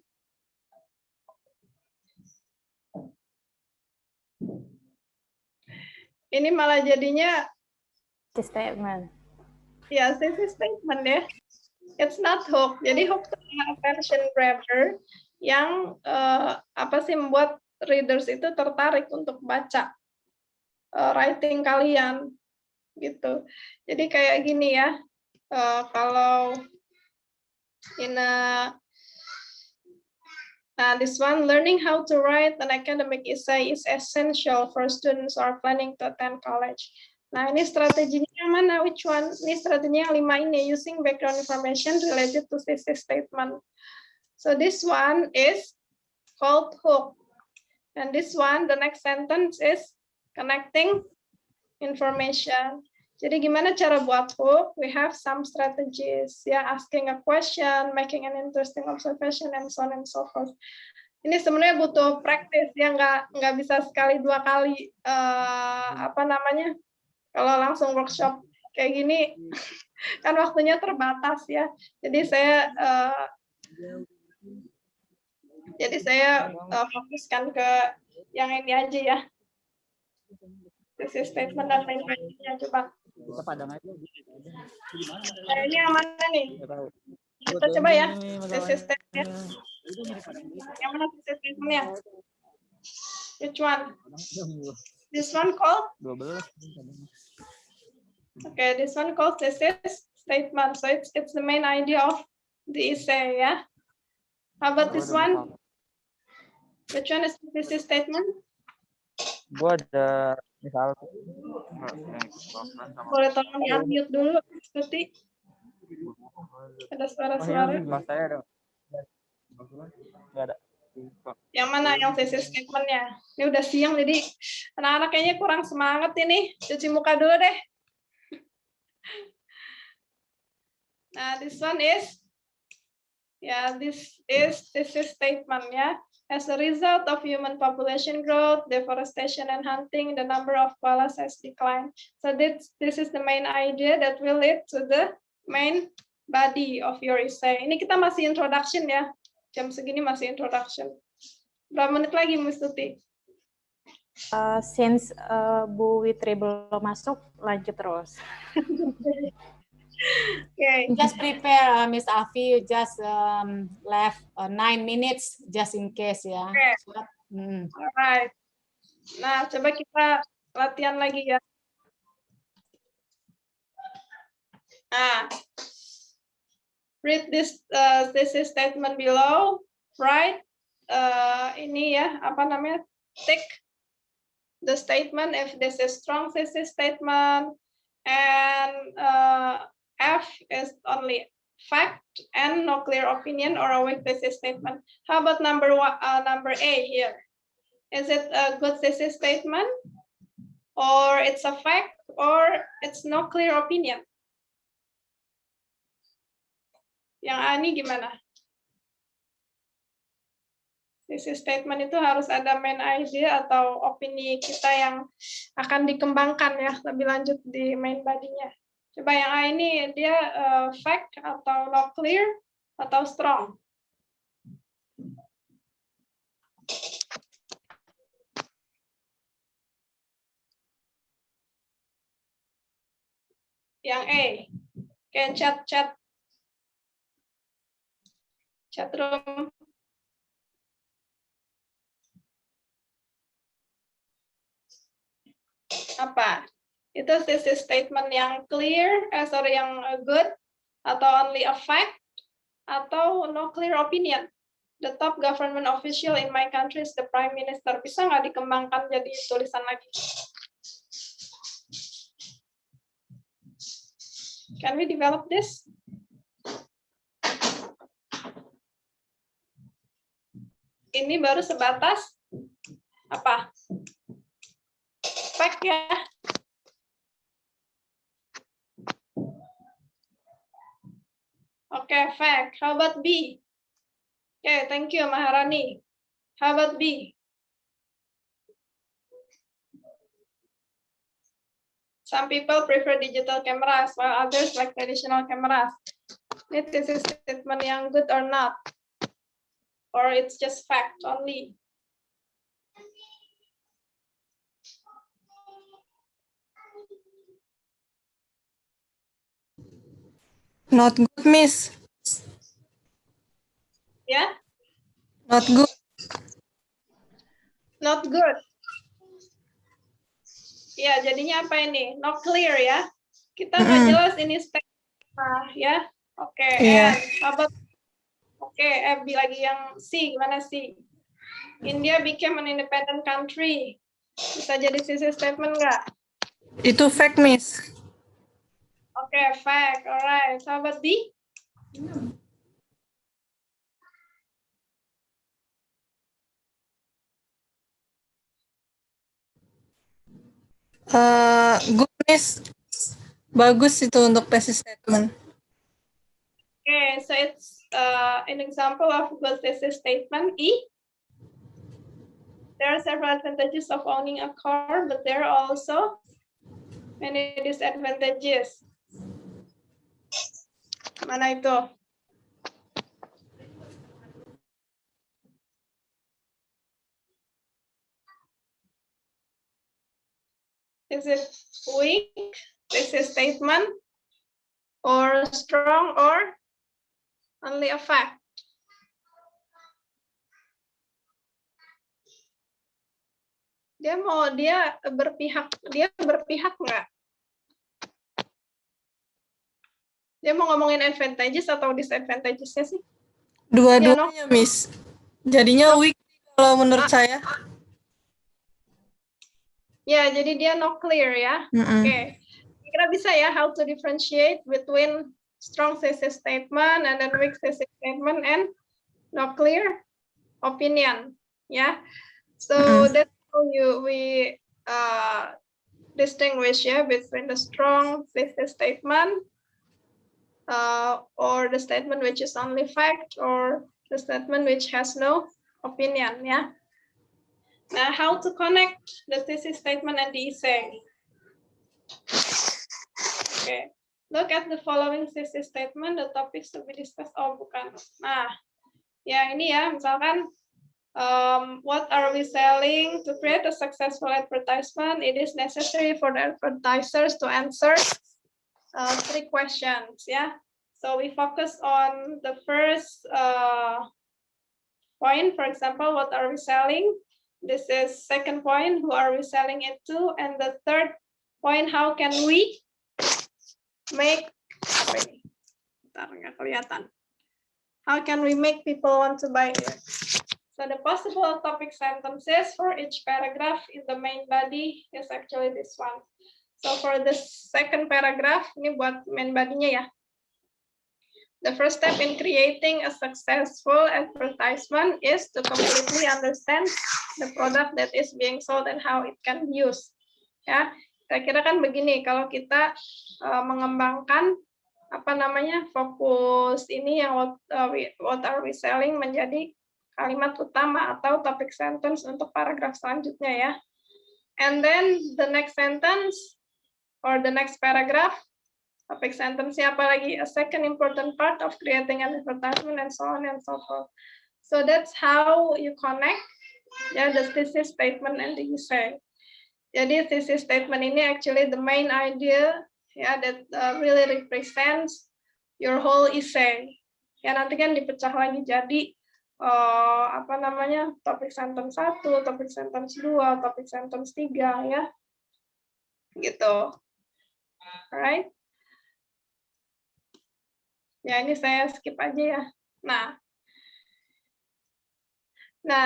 Ini malah jadinya statement. Ya, thesis statement ya. It's not hook. Jadi hook itu attention grabber yang membuat readers itu tertarik untuk baca writing kalian gitu. Jadi kayak gini ya. Kalau this one, learning how to write an academic essay is essential for students who are planning to attend college. Nah, ini strateginya yang mana? Which one? Ini strateginya yang 5 ini, using background information related to thesis statement. So this one is called hook. And this one, the next sentence is connecting information. Jadi gimana cara buat hook? We have some strategies, ya, asking a question, making an interesting observation, and so on and so forth. Ini sebenarnya butuh praktis, ya, nggak bisa sekali 2 kali, kalau langsung workshop kayak gini, kan waktunya terbatas, ya. Jadi saya fokuskan ke yang ini aja, ya. Thesis statement dan lain-lainnya, coba. Kita padang aja. Ini yang mana nih? Kita coba ya. Thesis statement. Yang mana thesis statement-nya? Which one? This one called? 12. Okay, this one called thesis statement. So it's the main idea of the essay, ya. How about this one? Which one is the thesis statement? Gua ada misal Boleh tolong di-unmute dulu, Tuti. Ada suara-suara. Mas saya ada. Enggak ada. Yang mana yang thesis statement-nya? Ini udah siang, jadi anak-anak kayaknya kurang semangat ini. Cuci muka dulu deh. Nah, this one is, this is thesis statement, ya. As a result of human population growth, deforestation, and hunting, the number of koalas has declined. So this is the main idea that will lead to the main body of your essay. Ini kita masih introduction, ya. Jam segini masih introduction. Berapa menit lagi, Miss Tuti? Since Bu Witri belum masuk, lanjut terus. Okay, just prepare, Miss Afi. Just left 9 minutes just in case ya. Okay. Hmm. Alright. Nah, coba kita latihan lagi ya. Nah, read this thesis statement below. Right? Ini ya, apa namanya? Tick the statement if this is strong thesis statement, and F is only fact and no clear opinion or a weak thesis statement. How about number A here? Is it a good thesis statement, or it's a fact, or it's no clear opinion? Yang A ini gimana? Thesis statement itu harus ada main idea atau opini kita yang akan dikembangkan ya lebih lanjut di main body-nya. Coba yang A ini dia fact atau no clear atau strong? Yang A. Oke, chat room. Apa? Itu thesis statement yang clear, yang good, atau only a fact, atau no clear opinion. The top government official in my country is the prime minister. Bisa nggak dikembangkan jadi tulisan lagi? Can we develop this? Ini baru sebatas apa? Fact ya. Oke, fact. How about B? Oke, thank you Maharani. How about B? Some people prefer digital cameras while others like traditional cameras. This is statement yang good or not? Or it's just fact only? Not good, Miss. Ya? Not good. Not good. Ya, jadinya apa ini? Not clear ya. Kita nggak jelas ini statement ya. Oke, Iya. Oke, B lagi yang C, gimana C? India became an independent country. Bisa jadi thesis statement nggak? Itu fact, Miss. Oke, fact. Alright. How about D? Good, Miss. Bagus itu untuk thesis statement. Okay, so it's an example of good thesis statement. E. There are several advantages of owning a car, but there are also many disadvantages. Mana itu? Is it weak thesis statement, or strong, or only a fact? Dia berpihak nggak? Dia mau ngomongin advantages atau disadvantages-nya sih? Dua-duanya, Miss. Jadinya weak kalau menurut saya. Ya, jadi dia no clear ya. Oke. Kira bisa ya how to differentiate between strong thesis statement and then weak thesis statement and no clear opinion. Ya. So that's how we distinguish between the strong thesis statement or the statement which is only fact or the statement which has no opinion. Yeah. Now, how to connect the thesis statement and the essay? Okay. Look at the following thesis statement. The topics to be discussed. Oh, bukan. Nah, ya ini ya, misalkan What are we selling? To create a successful advertisement, it is necessary for the advertisers to answer 3 questions. Yeah. So we focus on the first point, for example, what are we selling? This is second point, who are we selling it to? And the third point, how can we make, apa ini? Bentar, nggak kelihatan. How can we make people want to buy it? So the possible topic sentences for each paragraph in the main body is actually this one. So for the second paragraph, ini buat main body-nya ya. The first step in creating a successful advertisement is to completely understand the product that is being sold and how it can be used. Ya, kira-kira kan begini, kalau kita mengembangkan apa namanya fokus ini yang what are we selling menjadi kalimat utama atau topic sentence untuk paragraf selanjutnya ya. And then the next sentence or the next paragraph, topic sentence apa lagi? A second important part of creating an advertisement and so on and so forth. So that's how you connect ya the thesis statement and the essay. Jadi thesis statement ini actually the main idea ya that really represents your whole essay. Ya nanti kan dipecah lagi jadi apa namanya topik sentence 1, topik sentence 2, topik sentence 3 ya. Gitu. Alright. Ya ini saya skip aja ya. Nah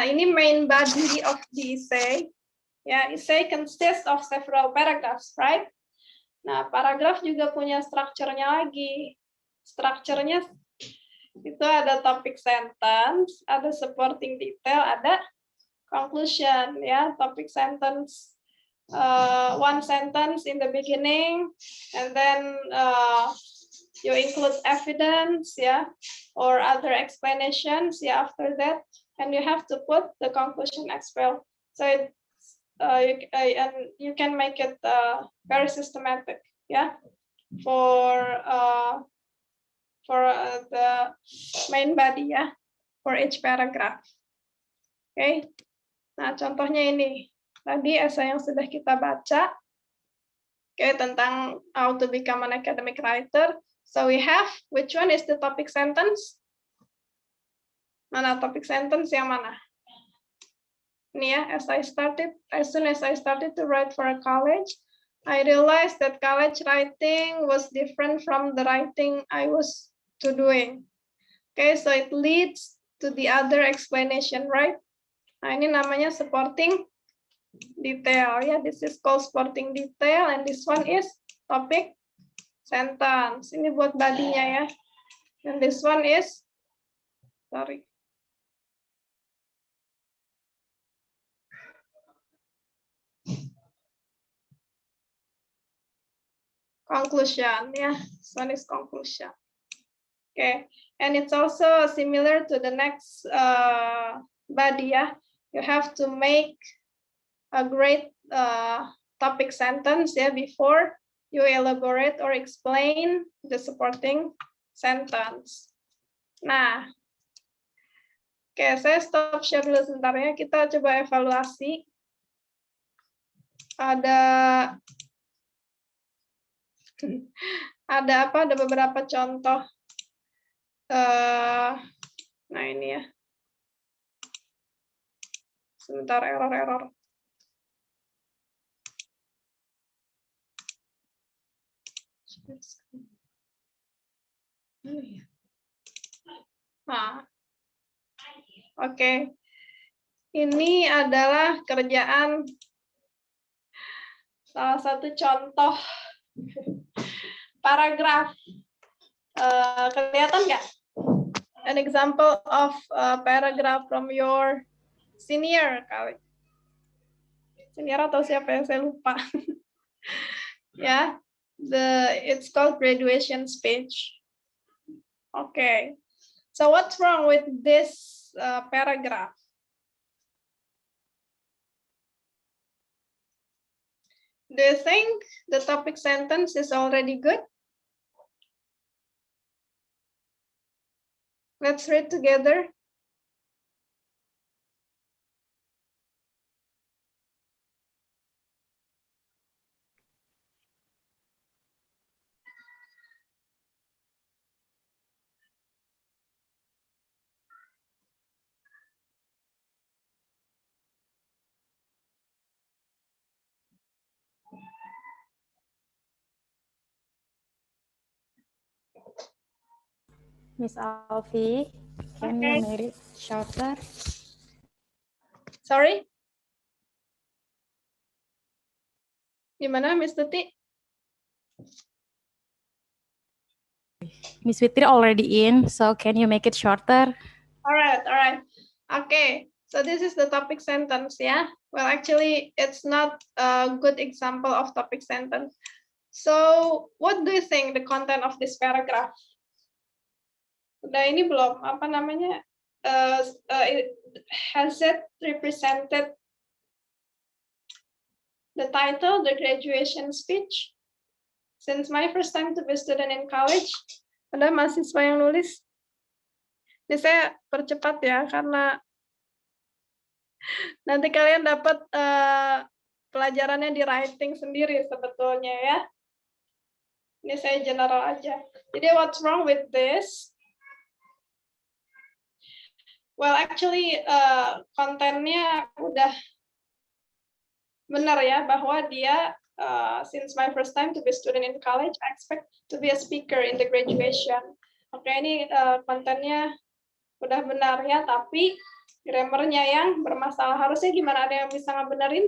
ini main body of the essay. Ya, essay consists of several paragraphs, right? Nah, paragraf juga punya strukturnya lagi. Strukturnya itu ada topic sentence, ada supporting detail, ada conclusion, ya. Topic sentence, one sentence in the beginning, and then you include evidence, ya, or other explanations, ya, after that, and you have to put the conclusion as well. So and you can make it very systematic, yeah, for the main body, ya, for each paragraph. Okay, nah contohnya ini tadi essay yang sudah kita baca, okay, tentang how to become an academic writer. So we have, which one is the topic sentence? Mana topic sentence yang mana? Ini ya, as soon as I started to write for a college, I realized that college writing was different from the writing I was doing. Okay, so it leads to the other explanation, right? Nah, ini namanya supporting detail, ya. This is called supporting detail, and this one is topic sentence. Ini buat body-nya ya. And this one is, sorry. Conclusion, yeah, this one is conclusion. Okay, and it's also similar to the next body, yeah. You have to make a great topic sentence, yeah, before you elaborate or explain the supporting sentence. Nah, oke, saya stop share dulu sebentar ya. Kita coba evaluasi. Ada apa? Ada beberapa contoh. Nah ini ya. Sebentar, error. Nah, oke. Ini adalah kerjaan salah satu contoh paragraf. Kelihatan nggak? An example of a paragraph from your senior kali. Senior atau siapa yang saya lupa. Ya, it's called graduation speech. Okay. So what's wrong with this paragraph? Do you think the topic sentence is already good? Let's read together. Miss Alfie, can you make it shorter? Sorry? Gimana, Miss Tuti? Miss Fitri already in, so can you make it shorter? All right. Okay, so this is the topic sentence, yeah? Well, actually, it's not a good example of topic sentence. So, what do you think the content of this paragraph? Udah ini belum, apa namanya, has it represented the title, the graduation speech? Since my first time to be student in college, ada mahasiswa yang nulis. Ini saya percepat ya, karena nanti kalian dapat pelajarannya di writing sendiri sebetulnya ya. Ini saya general aja. Jadi what's wrong with this? Well, actually kontennya udah benar ya, bahwa dia since my first time to be student in college, I expect to be a speaker in the graduation. Oke, ini kontennya udah benar ya, tapi grammarnya yang bermasalah. Harusnya gimana? Ada yang bisa ngebenerin?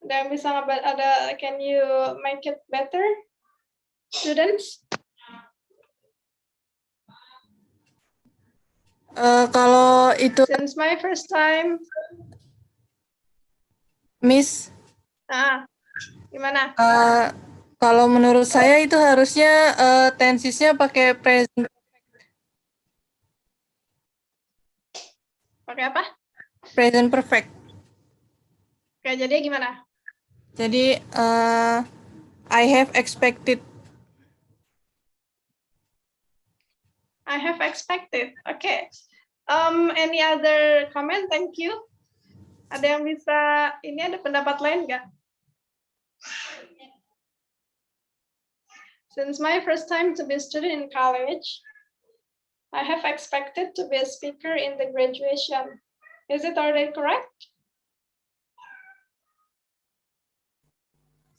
Ada yang bisa can you make it better, students? Kalau itu, Since my first time, Miss, gimana? kalau menurut saya itu harusnya tensesnya pakai present. Pakai apa? Present perfect. Oke, jadi gimana? Jadi I have expected. I have expected. Okay. Any other comment? Thank you. Ada yang bisa, ini ada pendapat lain nggak? Since my first time to be a student in college, I have expected to be a speaker in the graduation. Is it already correct?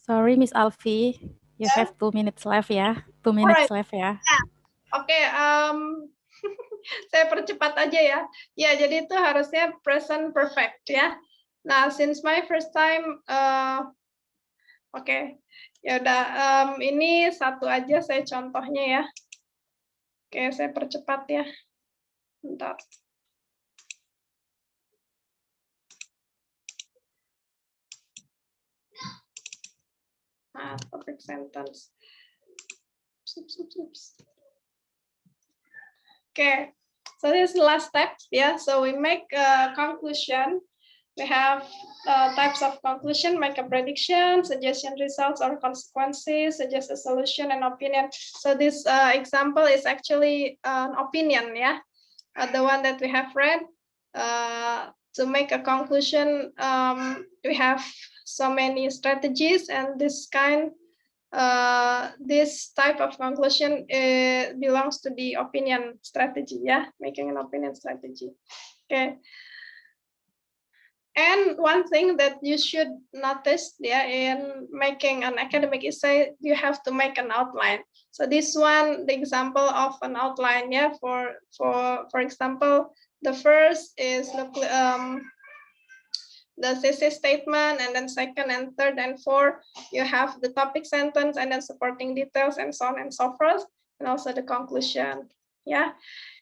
Sorry, Miss Alfie, you have 2 minutes left ya. 2 minutes left ya. Oke, saya percepat aja ya. Ya, jadi itu harusnya present perfect ya. Nah, since my first time, oke, ya udah. Ini satu aja saya contohnya ya. Oke, saya percepat ya. Bentar. Nah, topic sentence. Okay, so this is the last step. Yeah, so we make a conclusion. We have types of conclusion: make a prediction, suggestion results or consequences, suggest a solution, and opinion. So this example is actually an opinion. Yeah, the one that we have read. To make a conclusion, we have so many strategies, and this type of conclusion belongs to the opinion strategy, yeah, making an opinion strategy. Okay. And one thing that you should notice, yeah, in making an academic essay, you have to make an outline. So this one, the example of an outline, yeah, for example, the first is the thesis statement, and then second and third and fourth, you have the topic sentence and then supporting details and so on and so forth, and also the conclusion. Yeah,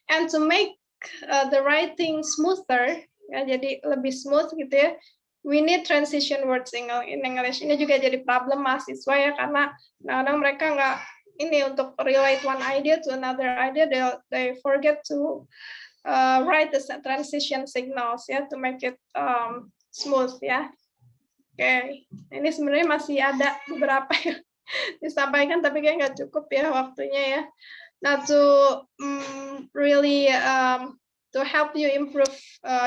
and to make the writing smoother, ya, jadi lebih smooth gitu ya, we need transition words in English. Ini juga jadi problem mahasiswa ya, karena kadang-kadang mereka nggak ini untuk relate one idea to another idea, they forget to write the transition signals ya, to make it smooth ya. Oke, ini sebenarnya masih ada beberapa yang disampaikan, tapi kayak nggak cukup ya waktunya ya. Nah, to really to help you improve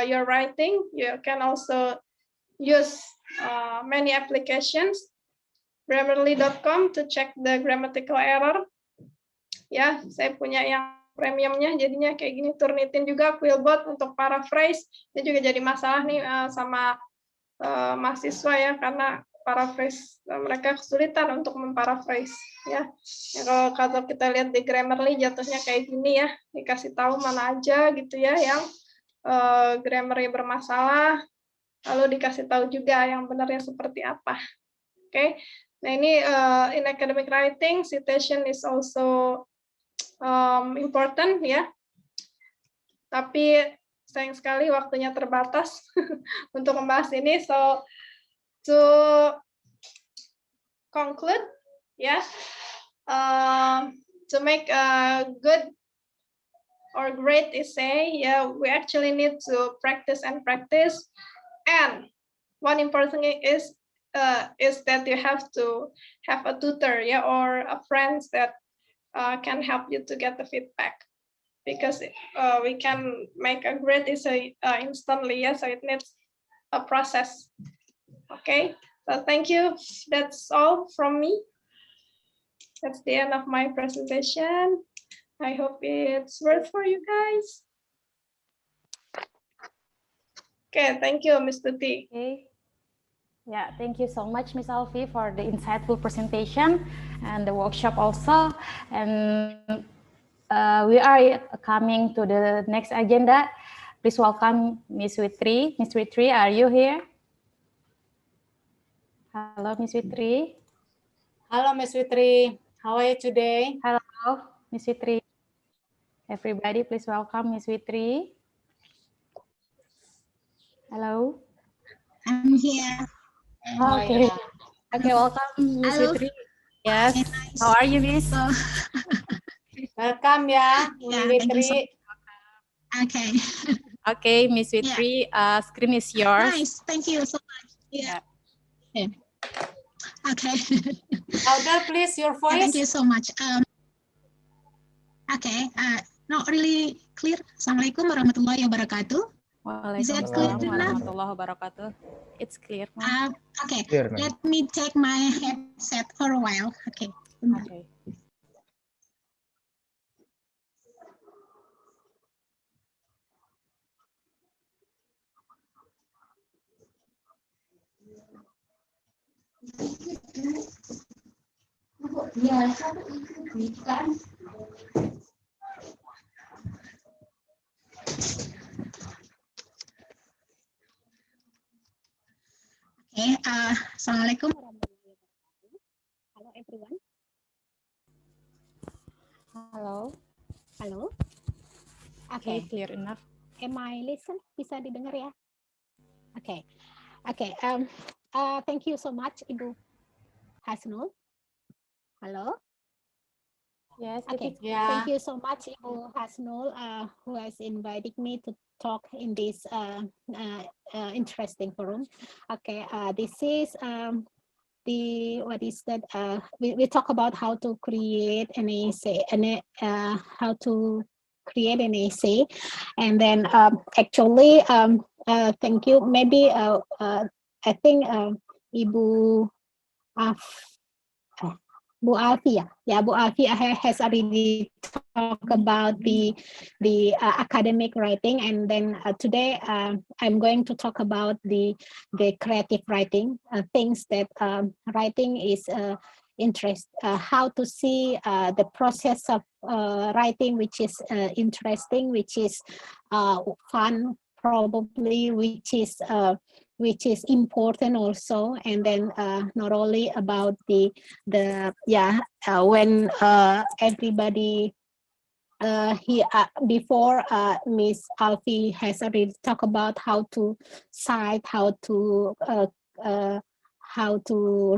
your writing, you can also use many applications. Grammarly.com to check the grammatical error. Ya, saya punya yang premiumnya, jadinya kayak gini. Turnitin juga Quillbot untuk paraphrase. Ini juga jadi masalah nih sama mahasiswa ya, karena paraphrase mereka kesulitan untuk memparaphrase ya. Kalau kita lihat di Grammarly jatuhnya kayak gini ya, dikasih tahu mana aja gitu ya yang grammarnya bermasalah, lalu dikasih tahu juga yang benarnya seperti apa. Oke. Nah ini in academic writing citation is also important ya. Tapi sayang sekali waktunya terbatas untuk membahas ini. So to conclude, yeah, to make a good or great essay, yeah, we actually need to practice and practice. And one important thing is that you have to have a tutor, yeah, or a friend that can help you to get the feedback, because we can make a great essay instantly, yeah, so it needs a process. Okay, so thank you. That's all from me. That's the end of my presentation. I hope it's worth for you guys. Okay, thank you, Ms. Tuti. Okay. Yeah, thank you so much, Ms. Alfie, for the insightful presentation and the workshop also. And we are coming to the next agenda. Please welcome Ms. Witri. Ms. Witri, are you here? Hello, Ms. Witri. Hello, Ms. Witri. How are you today? Hello, Ms. Witri. Everybody, please welcome Ms. Witri. Hello. I'm here. Okay. Okay, welcome, Ms. Witri. Yes. How are you, Miss? Welcome ya, Ms. Witri. Okay. Okay, Ms. Witri, screen is yours. Nice. Thank you so much. Yeah. Okay. Louder, please, your voice. Thank you so much. Okay. Not really clear. Assalamualaikum warahmatullahi wabarakatuh. Waalaikumsalam warahmatullahi wabarakatuh. It's clear. Okay. Clear, let me take my headset for a while. Okay. Okay. Okay. Assalamualaikum warahmatullahi wabarakatuh. Hello everyone. Hello. Hello. Okay, clear enough. Am I listen? Bisa didengar ya? Okay. Okay. Thank you so much, Ibu Hasnul. Hello. Yes. Okay. Yeah. Thank you so much, Ibu Hasnul, who has invited me to talk in this interesting forum. Okay. This is what is that? We talk about how to create an essay and how to create an essay, and then actually thank you. Maybe I think Ibu Bu Alfia, Bu Alfia has already talked about the academic writing, and then today I'm going to talk about the creative writing, things that writing is interest, how to see the process of writing, which is interesting, which is fun probably, which is important also, and then not only about when everybody before Miss Alfie has already talked about how to cite, how to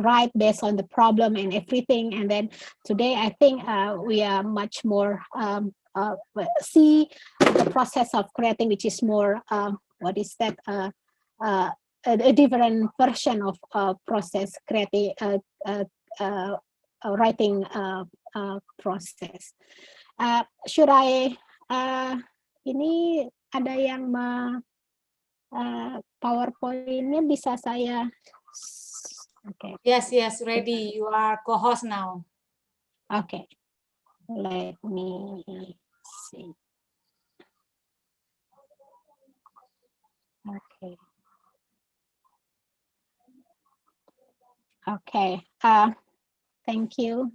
write based on the problem and everything, and then today I think we are much more see the process of creating, which is more what is that a different version of process, creative writing process. Should I ini ada yang PowerPoint-nya bisa saya okay. Yes, ready. You are co-host now. Okay. Let me see. Okay. Okay. Thank you.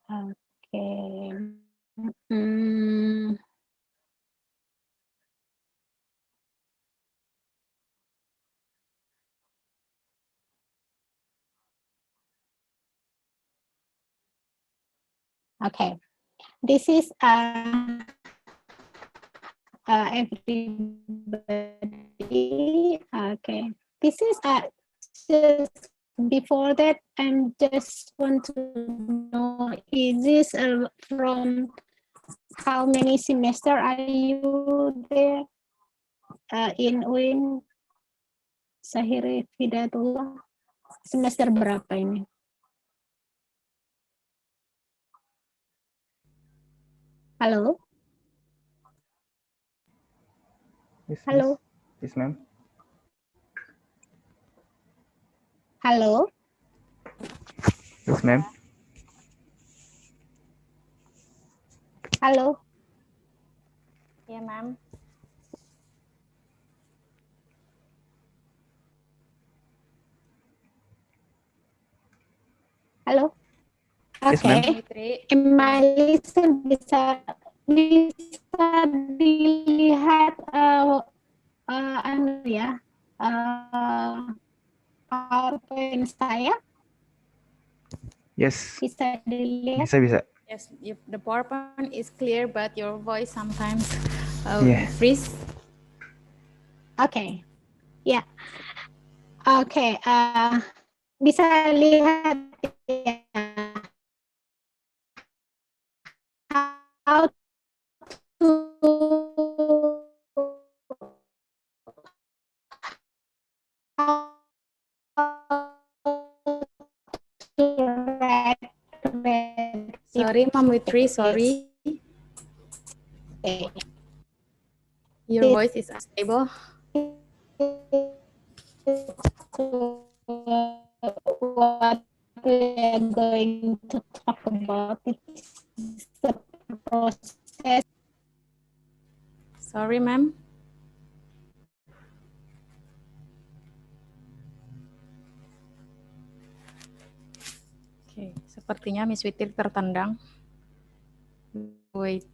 Okay. Mm, okay. This is everybody. Okay. This is just before that, I'm just want to know, is this from how many semester are you there in UIN Sahiri Fidatullah? Semester berapa ini? Halo? Yes, Halo? Miss. Yes, ma'am. Halo? Yes, ma'am. Halo? Yeah, ma'am. Halo? Yes, ma'am. Okay. Am I listen bisa dilihat anu ya PowerPoint saya? Yes. Bisa dilihat? Bisa. Yes, the PowerPoint is clear, but your voice sometimes freeze. Okay. Ya. Oke. Bisa lihat ya. How to Sorry, Mom Witri, sorry. Your voice is unstable. What we are going to talk about is the process. Sorry, ma'am. Oke, sepertinya Miss Witri tertendang. Wait.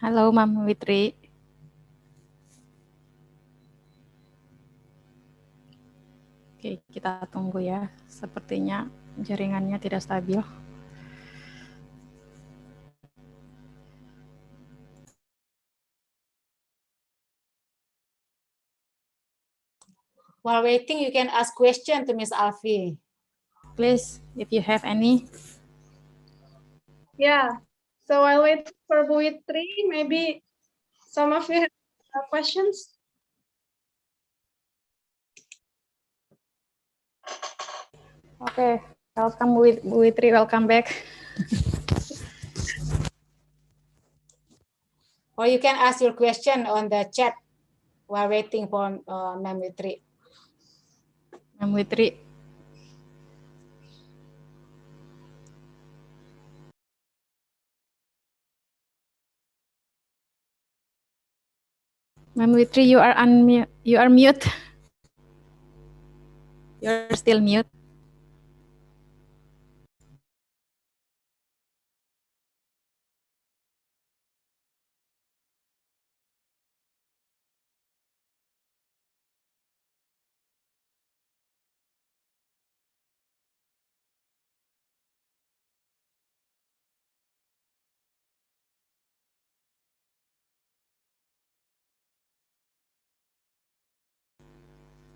Halo, Ma'am Witri. Oke, kita tunggu ya. Sepertinya jaringannya tidak stabil. While waiting, you can ask question to Miss Alfie. Please, if you have any. Yeah. So I'll wait for Bu Witri. Maybe some of you have questions. Okay, welcome Bu Witri, welcome back. Or you can ask your question on the chat while waiting for Ma'am Witri. Ma'am Witri. Ma'am Witri, you are unmute. You are mute. You're still mute.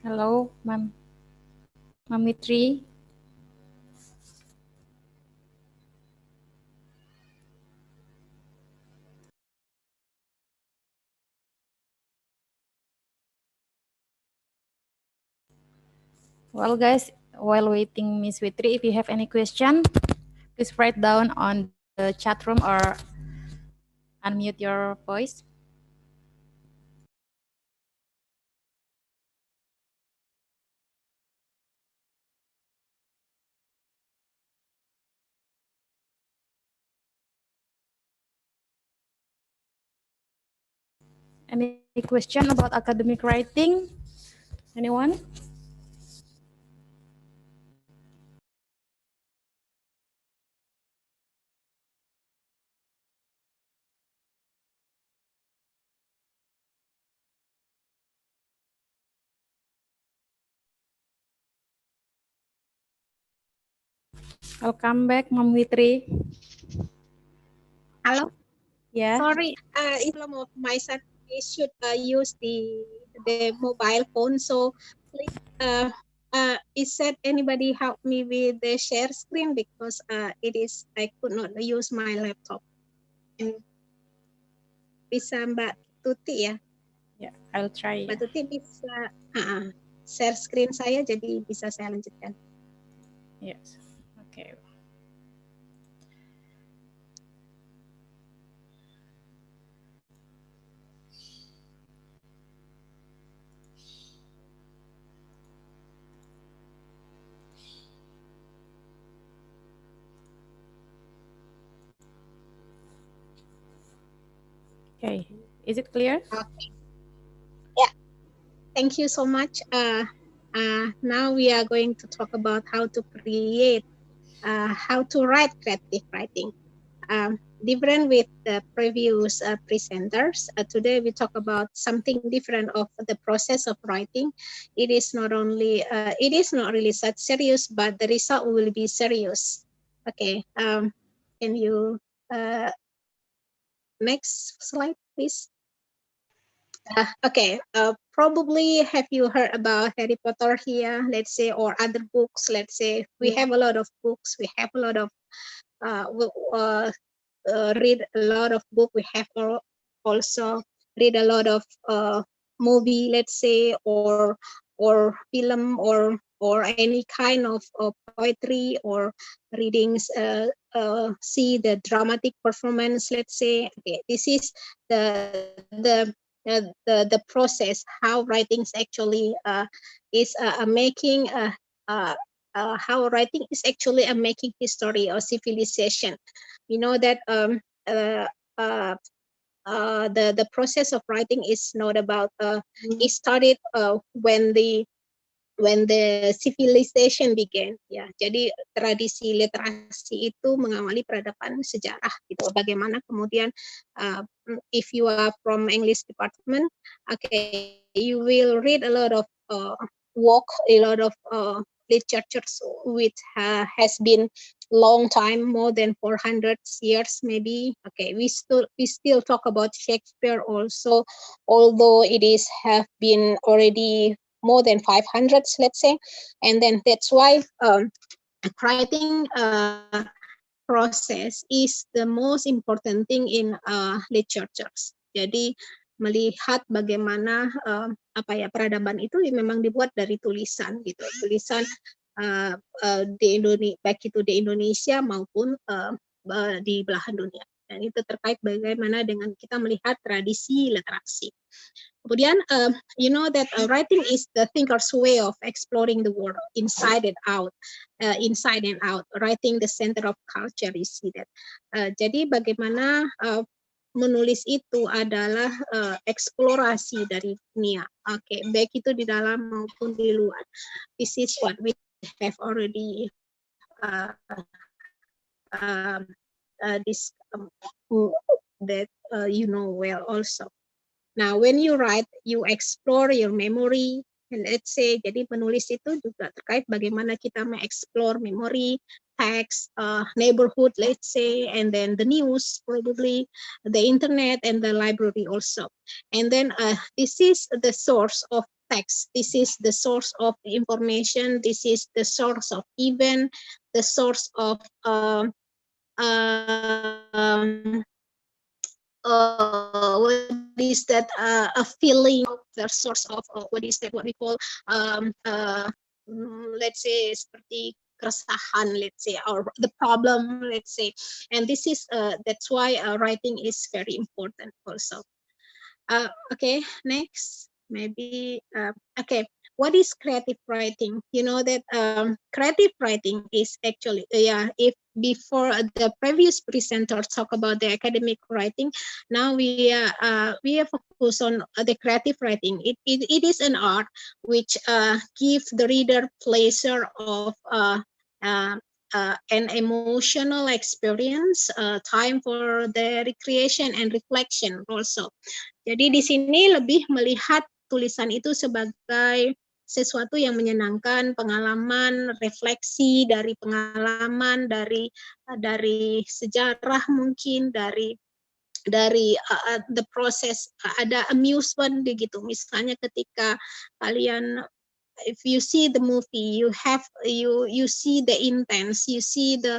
Hello, Ma'am Witri. Well, guys, while waiting Miss Witri, if you have any question, please write down on the chat room or unmute your voice. Any question about academic writing? Anyone? I'll come back, Mom Witri. Hello. Yeah. Sorry, in some of my son should use the mobile phone. So please, is that anybody help me with the share screen because it is I could not use my laptop. And bisa Mbak Tuti ya? Yeah, I'll try. Mbak Tuti bisa share screen saya jadi bisa saya lanjutkan. Yes. Okay. Okay, is it clear? Okay. Yeah, thank you so much. Now we are going to talk about how to create, how to write creative writing. Different with the previous presenters, today we talk about something different of the process of writing. It is not only, it is not really such serious, but the result will be serious. Okay, can you, next slide, please? Okay, probably have you heard about Harry Potter here, let's say, or other books, let's say. We have a lot of books, we have a lot of, read a lot of book. We have also read a lot of movie, let's say, or film, or any kind of poetry or readings. See the dramatic performance, let's say. Okay, this is the process how writings actually is making how writing is actually a making history or civilization. We know that the process of writing is not about it started when the civilization began, ya. Jadi tradisi literasi itu mengawali peradaban sejarah gitu. Bagaimana kemudian if you are from English department, okay, you will read a lot of work, a lot of literatures which has been long time, more than 400 years maybe. Okay, we still talk about Shakespeare also, although it is have been already more than 500, let's say. And then that's why writing process is the most important thing in literatures. Jadi melihat bagaimana peradaban itu memang dibuat dari tulisan gitu, tulisan di Indonesia, baik itu di Indonesia maupun di belahan dunia. Dan itu terkait bagaimana dengan kita melihat tradisi literasi. Kemudian, you know that writing is the thinker's way of exploring the world inside and out, inside and out. Writing the center of culture, you see that. Jadi bagaimana menulis itu adalah eksplorasi dari dunia. Oke, baik itu di dalam maupun di luar. This is what we have already that you know well also. Now, when you write, you explore your memory. And let's say, jadi penulis itu juga terkait bagaimana kita mengeksplor memory, text, neighborhood, let's say, and then the news, probably, the internet, and the library also. And then this is the source of text. This is the source of information. This is the source of event, the source of what is that a feeling of the source of what is that what we call let's say seperti keresahan, let's say, or the problem, let's say. And this is that's why writing is very important also. Okay, next maybe okay, what is creative writing? You know that creative writing is actually, if before the previous presenter talk about the academic writing, now we are focused on the creative writing. It is an art which gives the reader pleasure of an emotional experience, time for the recreation and reflection also. Jadi di sini lebih melihat tulisan itu sebagai sesuatu yang menyenangkan, pengalaman, refleksi dari pengalaman, dari sejarah mungkin, dari the process, ada amusement begitu. Misalnya ketika kalian, if you see the movie, you see the intense, you see the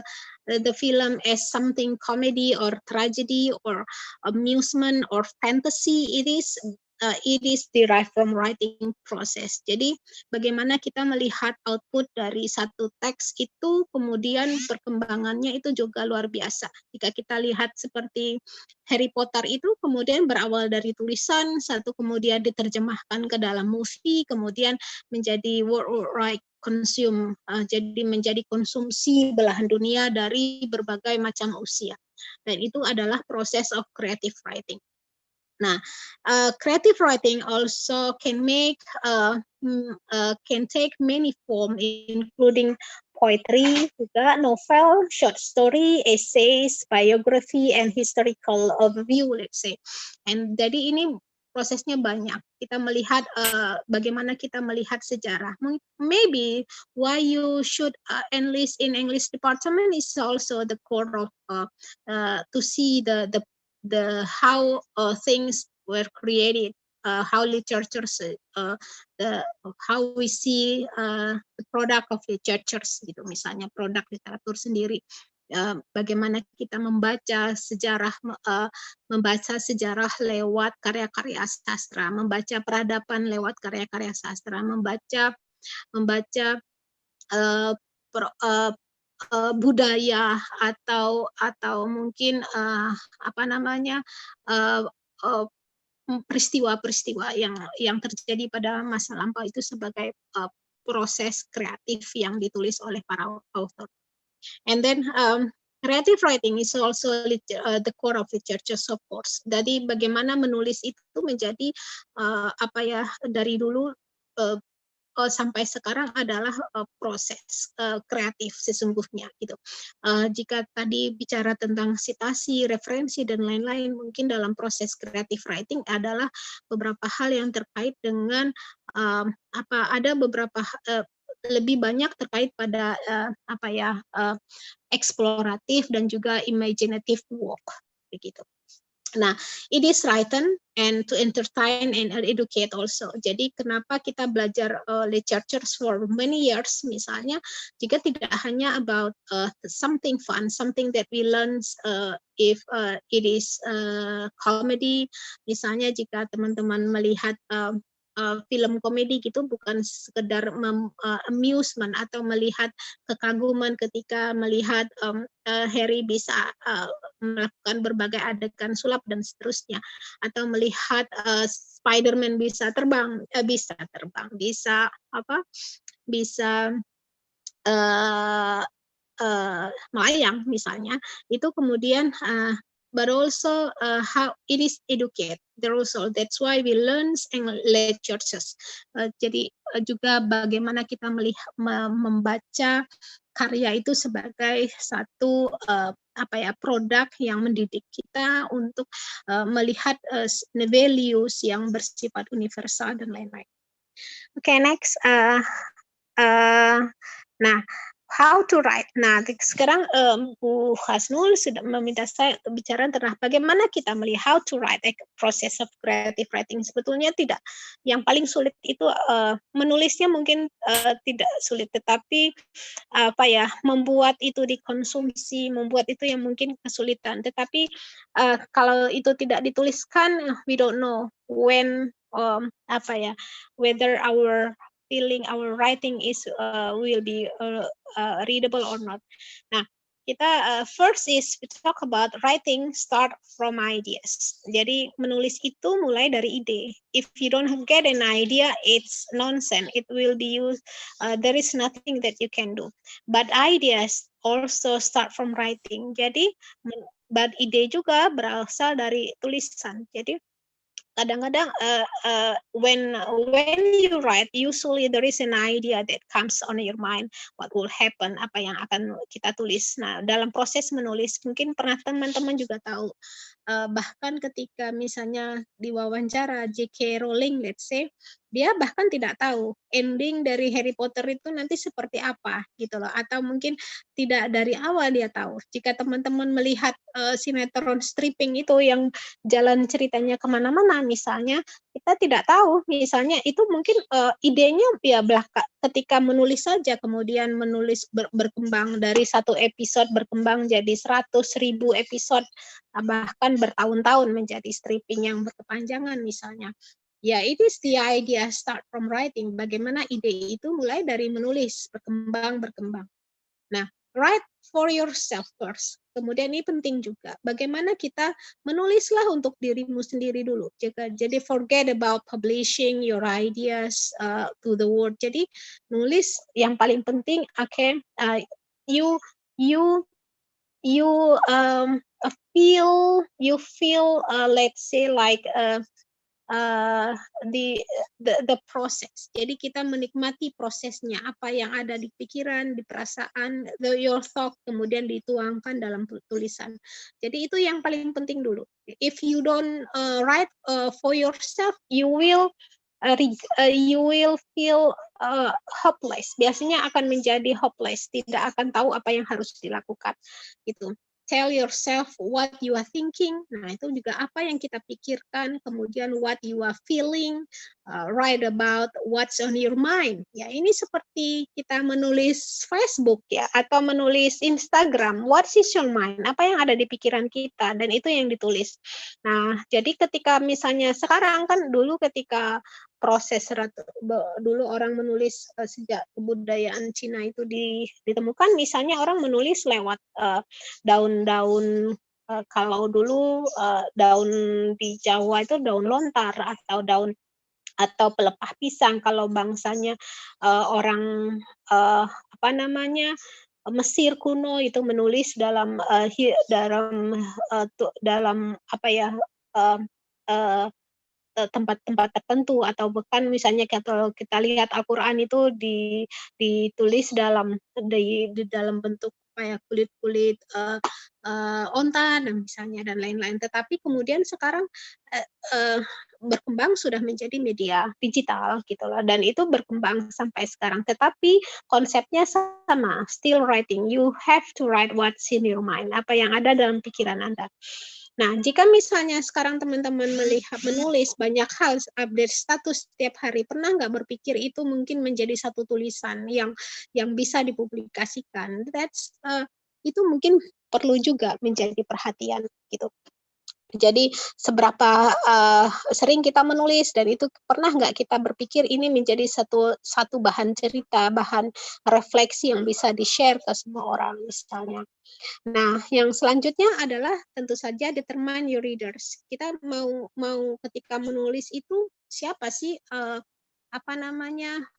film as something comedy or tragedy or amusement or fantasy. It is derived from writing process. Jadi bagaimana kita melihat output dari satu teks itu, kemudian perkembangannya itu juga luar biasa. Jika kita lihat seperti Harry Potter itu kemudian berawal dari tulisan, satu kemudian diterjemahkan ke dalam movie, kemudian menjadi worldwide consume, jadi menjadi konsumsi belahan dunia dari berbagai macam usia. Dan itu adalah proses of creative writing. Nah, creative writing also can take many form, including poetry, juga novel, short story, essays, biography, and historical overview, let's say. And jadi ini prosesnya banyak. Kita melihat bagaimana kita melihat sejarah. Maybe why you should enlist in English department is also the core of to see the how things were created, how literatures, how we see the product of literatures, gitu. Misalnya produk literatur sendiri, bagaimana kita membaca sejarah lewat karya-karya sastra, membaca peradaban lewat karya-karya sastra, membaca budaya atau mungkin peristiwa-peristiwa yang terjadi pada masa lampau itu sebagai proses kreatif yang ditulis oleh para author. And then creative writing is also the core of literature, of course. Jadi bagaimana menulis itu menjadi dari dulu sampai sekarang adalah proses kreatif sesungguhnya gitu. Jika tadi bicara tentang sitasi, referensi dan lain-lain, mungkin dalam proses creative writing adalah beberapa hal yang terkait dengan ada beberapa lebih banyak terkait pada eksploratif dan juga imaginative work begitu. Nah, it is written and to entertain and educate also. Jadi kenapa kita belajar literature for many years misalnya, jika tidak hanya about something fun, something that we learn, if it is comedy, misalnya jika teman-teman melihat film komedi gitu, bukan sekedar amusement atau melihat kekaguman ketika melihat Harry bisa melakukan berbagai adegan sulap dan seterusnya, atau melihat Spider-Man bisa terbang, bisa melayang misalnya, itu kemudian but also how it is educate the also. That's why we learn literatures. Jadi juga bagaimana kita membaca karya itu sebagai satu produk yang mendidik kita untuk melihat values yang bersifat universal dan lain-lain. Okay, next. Nah, how to write. Nah, sekarang Bu Hasnul sudah meminta saya bicara tentang bagaimana kita melihat how to write, process of creative writing. Sebetulnya tidak, yang paling sulit itu menulisnya mungkin tidak sulit, tetapi membuat itu dikonsumsi, membuat itu yang mungkin kesulitan. Tetapi kalau itu tidak dituliskan, we don't know when whether our feeling, our writing is will be readable or not. Nah, kita first is we talk about writing start from ideas. Jadi menulis itu mulai dari ide. If you don't get an idea, it's nonsense. It will be used. There is nothing that you can do. But ideas also start from writing. Jadi, but ide juga berasal dari tulisan. Jadi kadang-kadang when you write, usually there is an idea that comes on your mind, what will happen, apa yang akan kita tulis. Nah, dalam proses menulis, mungkin pernah teman-teman juga tahu, bahkan ketika misalnya diwawancara J.K. Rowling, let's say, dia bahkan tidak tahu ending dari Harry Potter itu nanti seperti apa gitu loh, atau mungkin tidak dari awal dia tahu. Jika teman-teman melihat sinetron stripping itu yang jalan ceritanya kemana-mana, misalnya kita tidak tahu, misalnya itu mungkin idenya ya ketika menulis saja, kemudian menulis berkembang dari satu episode berkembang jadi 100.000 episode, bahkan bertahun-tahun menjadi stripping yang berkepanjangan misalnya. Ya, it is the idea start from writing. Bagaimana ide itu mulai dari menulis, berkembang. Nah, write for yourself first. Kemudian ini penting juga. Bagaimana kita menulislah untuk dirimu sendiri dulu. Jadi forget about publishing your ideas to the world. Jadi nulis yang paling penting. Okay, you feel let's say like the process. Jadi kita menikmati prosesnya, apa yang ada di pikiran, di perasaan, your thought, kemudian dituangkan dalam tulisan. Jadi itu yang paling penting dulu. If you don't write for yourself, you will feel hopeless. Biasanya akan menjadi hopeless, tidak akan tahu apa yang harus dilakukan. Gitu. Tell yourself what you are thinking. Nah, itu juga apa yang kita pikirkan, kemudian what you are feeling, write about what's on your mind. Ya, ini seperti kita menulis Facebook ya, atau menulis Instagram. What is your mind? Apa yang ada di pikiran kita, dan itu yang ditulis. Nah, jadi ketika misalnya sekarang kan dulu ketika proses dulu orang menulis sejak kebudayaan Cina itu ditemukan, misalnya orang menulis lewat daun-daun, kalau dulu daun di Jawa itu daun lontar atau daun atau pelepah pisang. Kalau bangsanya orang Mesir kuno itu menulis dalam apa ya tempat-tempat tertentu, atau bahkan misalnya kalau kita lihat Al-Quran itu ditulis di dalam bentuk kayak kulit-kulit onta dan misalnya dan lain-lain. Tetapi kemudian sekarang berkembang sudah menjadi media digital gitu loh, dan itu berkembang sampai sekarang. Tetapi konsepnya sama, still writing. You have to write what's in your mind, apa yang ada dalam pikiran Anda. Nah, jika misalnya sekarang teman-teman menulis banyak hal, update status setiap hari, pernah nggak berpikir itu mungkin menjadi satu tulisan yang bisa dipublikasikan? Itu mungkin perlu juga menjadi perhatian gitu. Jadi seberapa sering kita menulis, dan itu pernah nggak kita berpikir ini menjadi satu bahan cerita, bahan refleksi yang bisa di-share ke semua orang misalnya. Nah, yang selanjutnya adalah tentu saja determine your readers. Kita mau ketika menulis itu siapa sih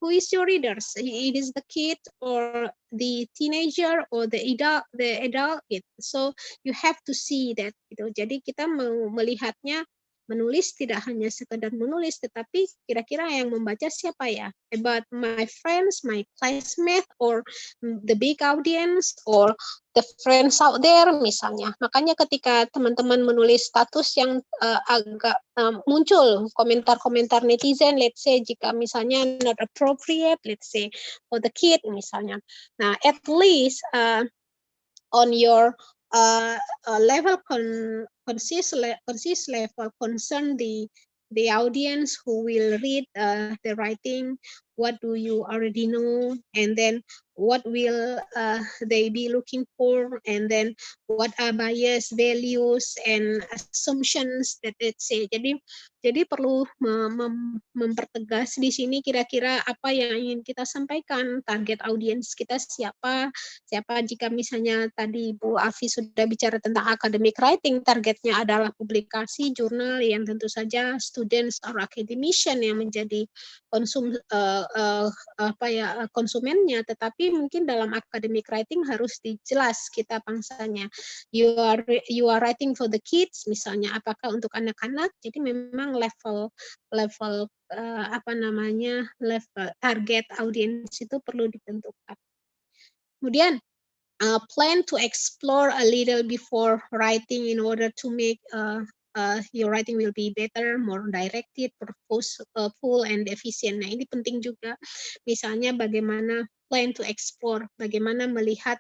who is your readers? It is the kid or the teenager or the adult gitu. So you have to see that gitu. Jadi kita mau melihatnya, menulis tidak hanya sekedar menulis, tetapi kira-kira yang membaca siapa ya? About my friends, my classmates, or the big audience, or the friends out there misalnya. Makanya ketika teman-teman menulis status yang agak muncul komentar-komentar netizen, let's say jika misalnya not appropriate, let's say for the kid misalnya. Nah, at least on your level consist level concern the audience who will read the writing, what do you already know, and then what will they be looking for, and then what are bias, values, and assumptions that let's say. Jadi perlu mempertegas di sini kira-kira apa yang ingin kita sampaikan, target audiens kita siapa jika misalnya tadi Bu Afi sudah bicara tentang academic writing, targetnya adalah publikasi, jurnal yang tentu saja students or academician yang menjadi konsumennya, tetapi mungkin dalam academic writing harus dijelas kita pangsanya. You are writing for the kids misalnya, apakah untuk anak-anak? Jadi memang level level target audience itu perlu ditentukan. Kemudian plan to explore a little before writing in order to make your writing will be better, more directed, purposeful, and efficient. Nah, ini penting juga. Misalnya bagaimana plan to explore, bagaimana melihat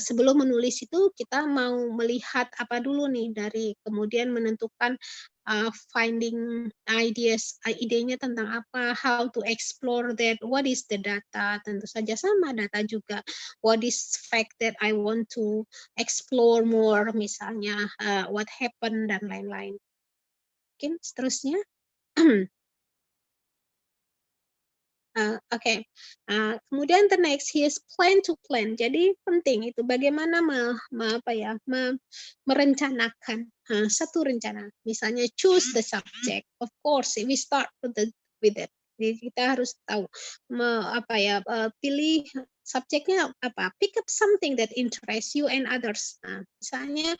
sebelum menulis itu kita mau melihat apa dulu nih, dari kemudian menentukan finding ideas, idenya tentang apa, how to explore that, what is the data, tentu saja sama data juga, what is fact that I want to explore more, misalnya what happened dan lain-lain. Mungkin seterusnya. Oke. Kemudian the next is plan to plan. Jadi penting itu bagaimana merencanakan satu rencana. Misalnya choose the subject. Of course, we start with it. Jadi kita harus tahu pilih subjeknya apa. Pick up something that interests you and others. Nah, misalnya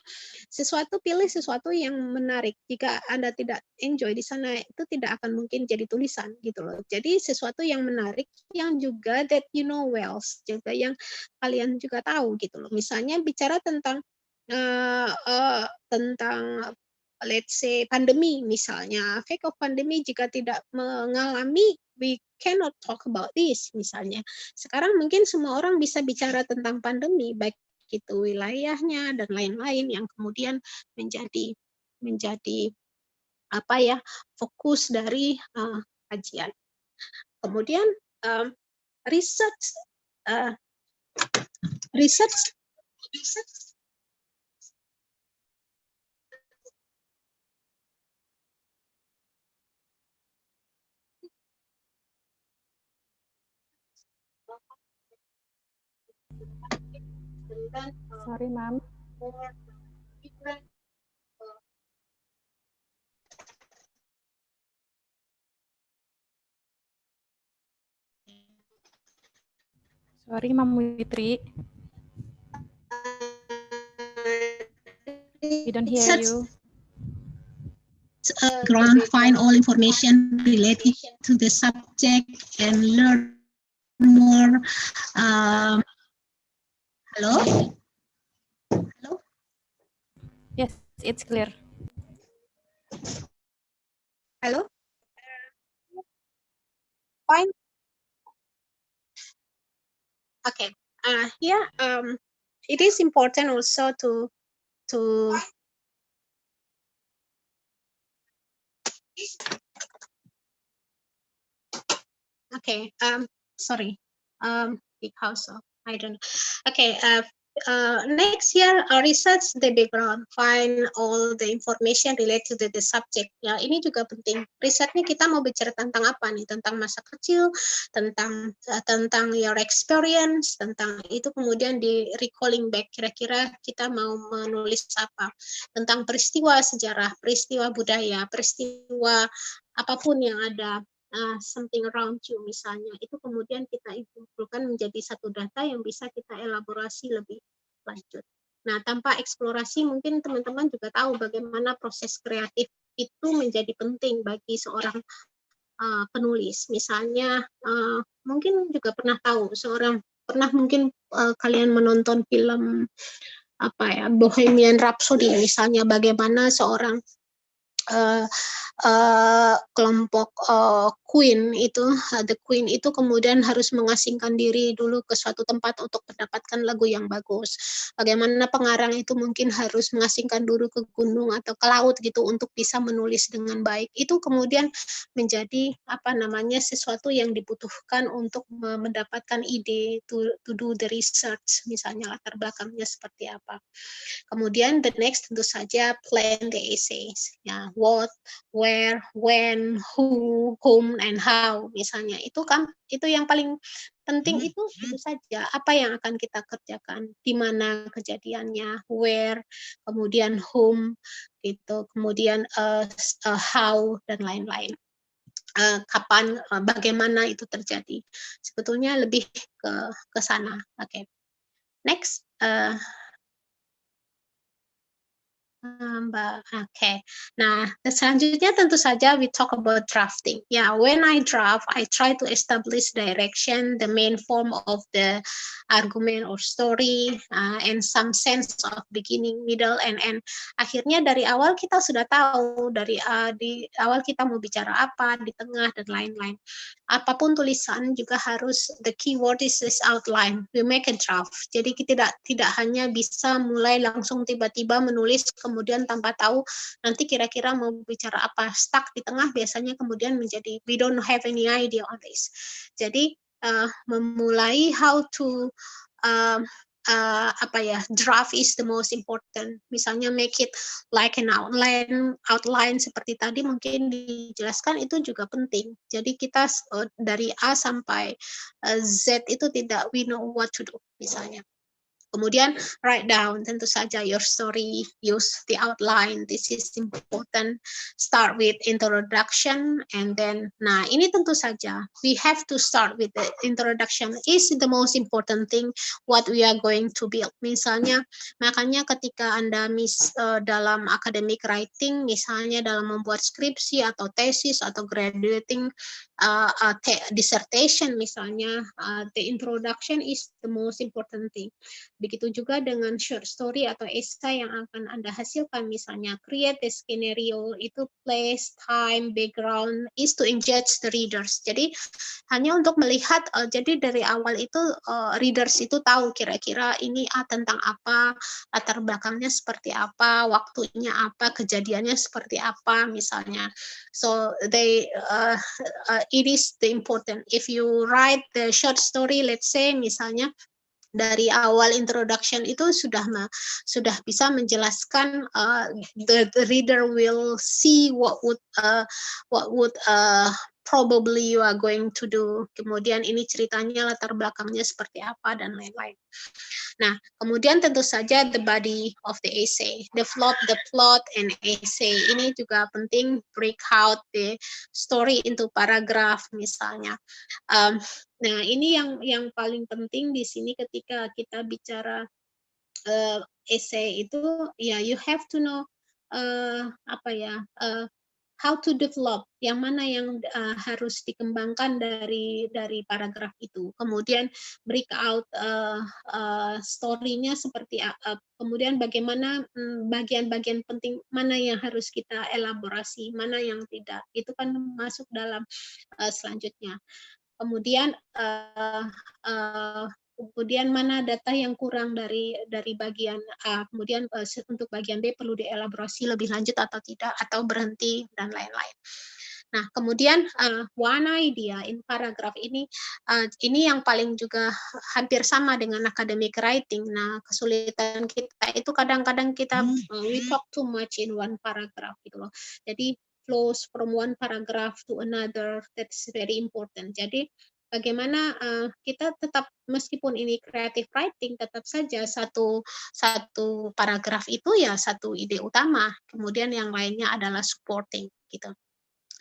pilih sesuatu yang menarik. Jika Anda tidak enjoy di sana, itu tidak akan mungkin jadi tulisan gitu loh. Jadi sesuatu yang menarik, yang juga that you know well, juga yang kalian juga tahu gitu loh. Misalnya bicara tentang let's say pandemi misalnya, effect of pandemi, jika tidak mengalami, we cannot talk about this misalnya. Sekarang mungkin semua orang bisa bicara tentang pandemi, baik itu wilayahnya dan lain-lain yang kemudian menjadi fokus dari kajian. Kemudian research. Sorry, Ma'am. Sorry, Ma'am Witri. We don't hear you. Find all information related to the subject and learn more. Hello? Yes, it's clear. Hello? Fine. Okay. Here, it is important also to okay. Sorry. Because of, I don't know. Okay. Next year, research the background, find all the information related to the subject. Ya, ini juga penting. Risetnya kita mau bicara tentang apa nih? Tentang masa kecil, tentang your experience, tentang itu kemudian di recalling back. Kira-kira kita mau menulis apa? Tentang peristiwa sejarah, peristiwa budaya, peristiwa apapun yang ada. Something around you misalnya, itu kemudian kita kumpulkan menjadi satu data yang bisa kita elaborasi lebih lanjut. Nah, tanpa eksplorasi mungkin teman-teman juga tahu bagaimana proses kreatif itu menjadi penting bagi seorang penulis. Misalnya mungkin juga pernah mungkin kalian menonton film Bohemian Rhapsody misalnya, bagaimana seorang kelompok Queen itu, the Queen itu kemudian harus mengasingkan diri dulu ke suatu tempat untuk mendapatkan lagu yang bagus. Bagaimana pengarang itu mungkin harus mengasingkan dulu ke gunung atau ke laut gitu untuk bisa menulis dengan baik. Itu kemudian menjadi apa namanya sesuatu yang dibutuhkan untuk mendapatkan ide to do the research, misalnya latar belakangnya seperti apa. Kemudian the next tentu saja plan the essays, ya what, where, when, who, whom, and how misalnya itu kan itu yang paling penting itu saja apa yang akan kita kerjakan, di mana kejadiannya, where, kemudian whom gitu, kemudian how dan lain-lain. Kapan, bagaimana itu terjadi. Sebetulnya lebih ke sana. Oke. Next. Mbak, oke. Nah, selanjutnya tentu saja we talk about drafting. Yeah, when I draft, I try to establish direction, the main form of the argument or story, and some sense of beginning, middle, and end. Akhirnya dari awal kita sudah tahu di awal kita mau bicara apa, di tengah dan lain-lain. Apapun tulisan juga harus the keyword is outline. We make a draft. Jadi kita tidak hanya bisa mulai langsung tiba-tiba menulis kemudian tanpa tahu nanti kira-kira mau bicara apa, stuck di tengah biasanya kemudian menjadi we don't have any idea on this. Jadi memulai how to draft is the most important. Misalnya make it like an outline seperti tadi mungkin dijelaskan itu juga penting. Jadi kita dari A sampai Z itu tidak we know what to do misalnya. Kemudian write down tentu saja your story, use the outline, this is important. Start with introduction and then, nah ini tentu saja we have to start with the introduction is the most important thing what we are going to build. Misalnya, makanya ketika Anda dalam academic writing, misalnya dalam membuat skripsi atau tesis atau graduating dissertation misalnya, the introduction is the most important thing. Begitu juga dengan short story atau esai yang akan Anda hasilkan, misalnya create a scenario, itu place, time, background, is to engage the readers. Jadi hanya untuk melihat, jadi dari awal itu readers itu tahu kira-kira ini tentang apa, latar belakangnya seperti apa, waktunya apa, kejadiannya seperti apa misalnya. So it is the important. If you write the short story, let's say misalnya, dari awal introduction itu sudah bisa menjelaskan the reader will see what would probably you are going to do. Kemudian ini ceritanya latar belakangnya seperti apa dan lain-lain. Nah, kemudian tentu saja the body of the essay, the plot and essay. Ini juga penting, break out the story into paragraph misalnya. Nah, ini yang paling penting di sini ketika kita bicara essay itu, ya you have to know how to develop, yang mana yang harus dikembangkan dari paragraf itu. Kemudian break out story-nya seperti kemudian bagaimana bagian-bagian penting mana yang harus kita elaborasi, mana yang tidak. Itu kan masuk dalam selanjutnya. Kemudian mana data yang kurang dari bagian A, kemudian untuk bagian B perlu dielaborasi lebih lanjut atau tidak, atau berhenti dan lain-lain. Nah, kemudian one idea in paragraph ini yang paling juga hampir sama dengan academic writing. Nah, kesulitan kita itu kadang-kadang kita we talk too much in one paragraph gitu loh. Jadi flows from one paragraph to another, that's very important. Jadi bagaimana kita tetap, meskipun ini creative writing, tetap saja satu paragraf itu ya satu ide utama, kemudian yang lainnya adalah supporting gitu.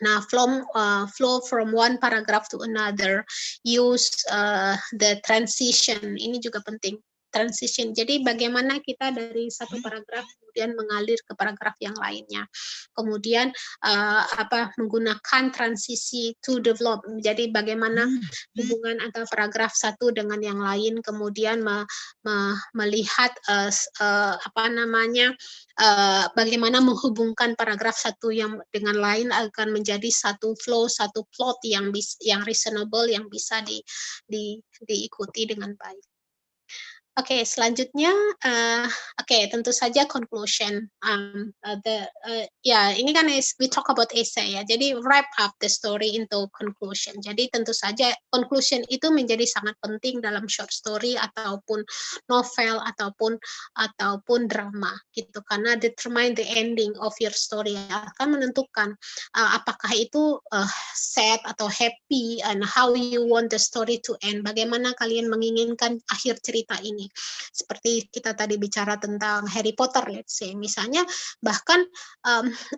Nah, flow from one paragraph to another, use the transition, ini juga penting. transition. Jadi bagaimana kita dari satu paragraf kemudian mengalir ke paragraf yang lainnya. Kemudian menggunakan transisi to develop. Jadi bagaimana hubungan antara paragraf satu dengan yang lain, kemudian melihat bagaimana menghubungkan paragraf satu yang dengan lain akan menjadi satu flow, satu plot yang reasonable, yang bisa diikuti dengan baik. Oke, selanjutnya, tentu saja conclusion. Ini kan we talk about essay ya. Jadi wrap up the story into conclusion. Jadi tentu saja conclusion itu menjadi sangat penting dalam short story ataupun novel ataupun drama gitu. Karena determine the ending of your story, akan menentukan apakah itu sad atau happy, and how you want the story to end. Bagaimana kalian menginginkan akhir cerita ini. Seperti kita tadi bicara tentang Harry Potter, let's say, misalnya, bahkan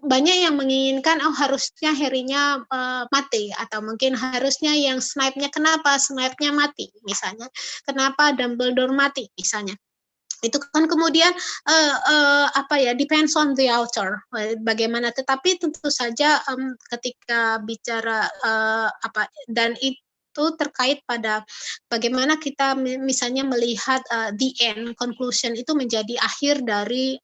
banyak yang menginginkan harusnya Harry-nya mati, atau mungkin harusnya yang Snape-nya, kenapa Snape-nya mati misalnya, kenapa Dumbledore mati misalnya. Itu kan kemudian depends on the author bagaimana, tetapi tentu saja ketika bicara dan itu terkait pada bagaimana kita misalnya melihat the end, conclusion itu menjadi akhir dari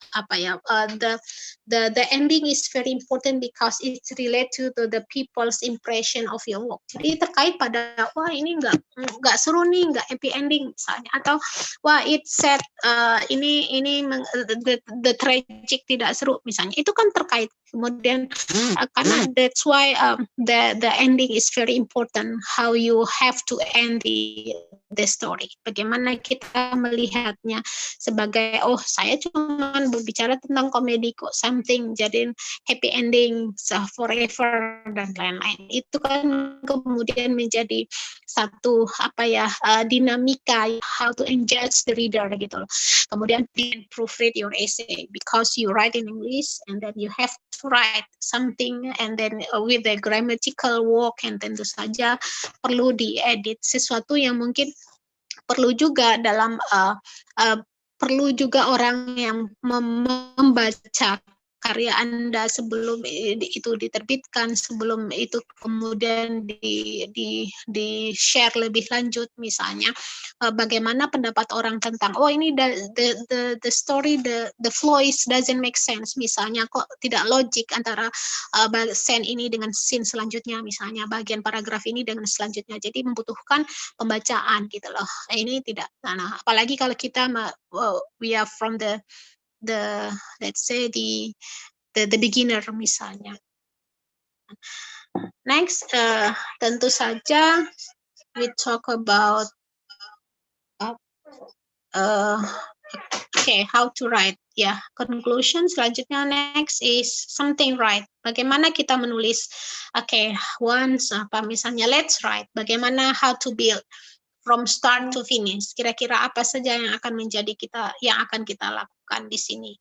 the ending is very important because it's related to the people's impression of your work. Jadi terkait pada wah ini nggak seru nih, nggak happy ending misalnya, atau wah it's sad, the tragic tidak seru misalnya, itu kan terkait kemudian karena that's why the ending is very important, how you have to end the story. Bagaimana kita melihatnya sebagai saya cuma berbicara tentang komedi kok, something jadi happy ending forever dan lain-lain. Itu kan kemudian menjadi satu dinamika how to engage the reader gitu loh. Kemudian proofread your essay because you write in English and then you have to write something and then with the grammatical work, and tentu saja perlu diedit sesuatu yang mungkin perlu juga dalam perlu juga orang yang membaca karya Anda sebelum itu diterbitkan, sebelum itu kemudian di share lebih lanjut, misalnya bagaimana pendapat orang tentang ini the story, the flow doesn't make sense, misalnya kok tidak logik antara scene ini dengan scene selanjutnya, misalnya bagian paragraf ini dengan selanjutnya, jadi membutuhkan pembacaan gitu loh. Ini tidak, apalagi kalau kita we are from the let's say the beginner misalnya. Next, tentu saja we talk about how to write. Conclusion. Selanjutnya next is something right. Bagaimana kita menulis? Misalnya let's write. Bagaimana how to build from start to finish. Kira-kira apa saja yang akan akan kita lakukan di sini?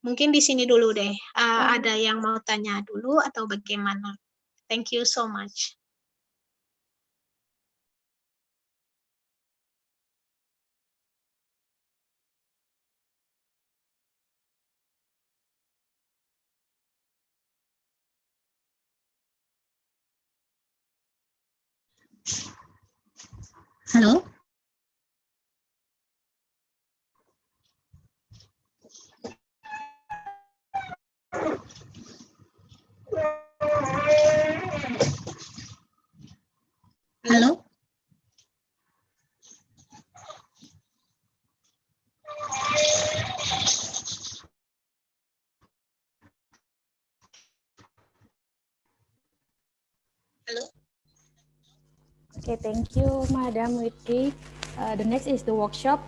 Mungkin di sini dulu deh. Ada yang mau tanya dulu atau bagaimana? Thank you so much. Halo? Halo? Halo? Okay, thank you, Madam Witri. The next is the workshop.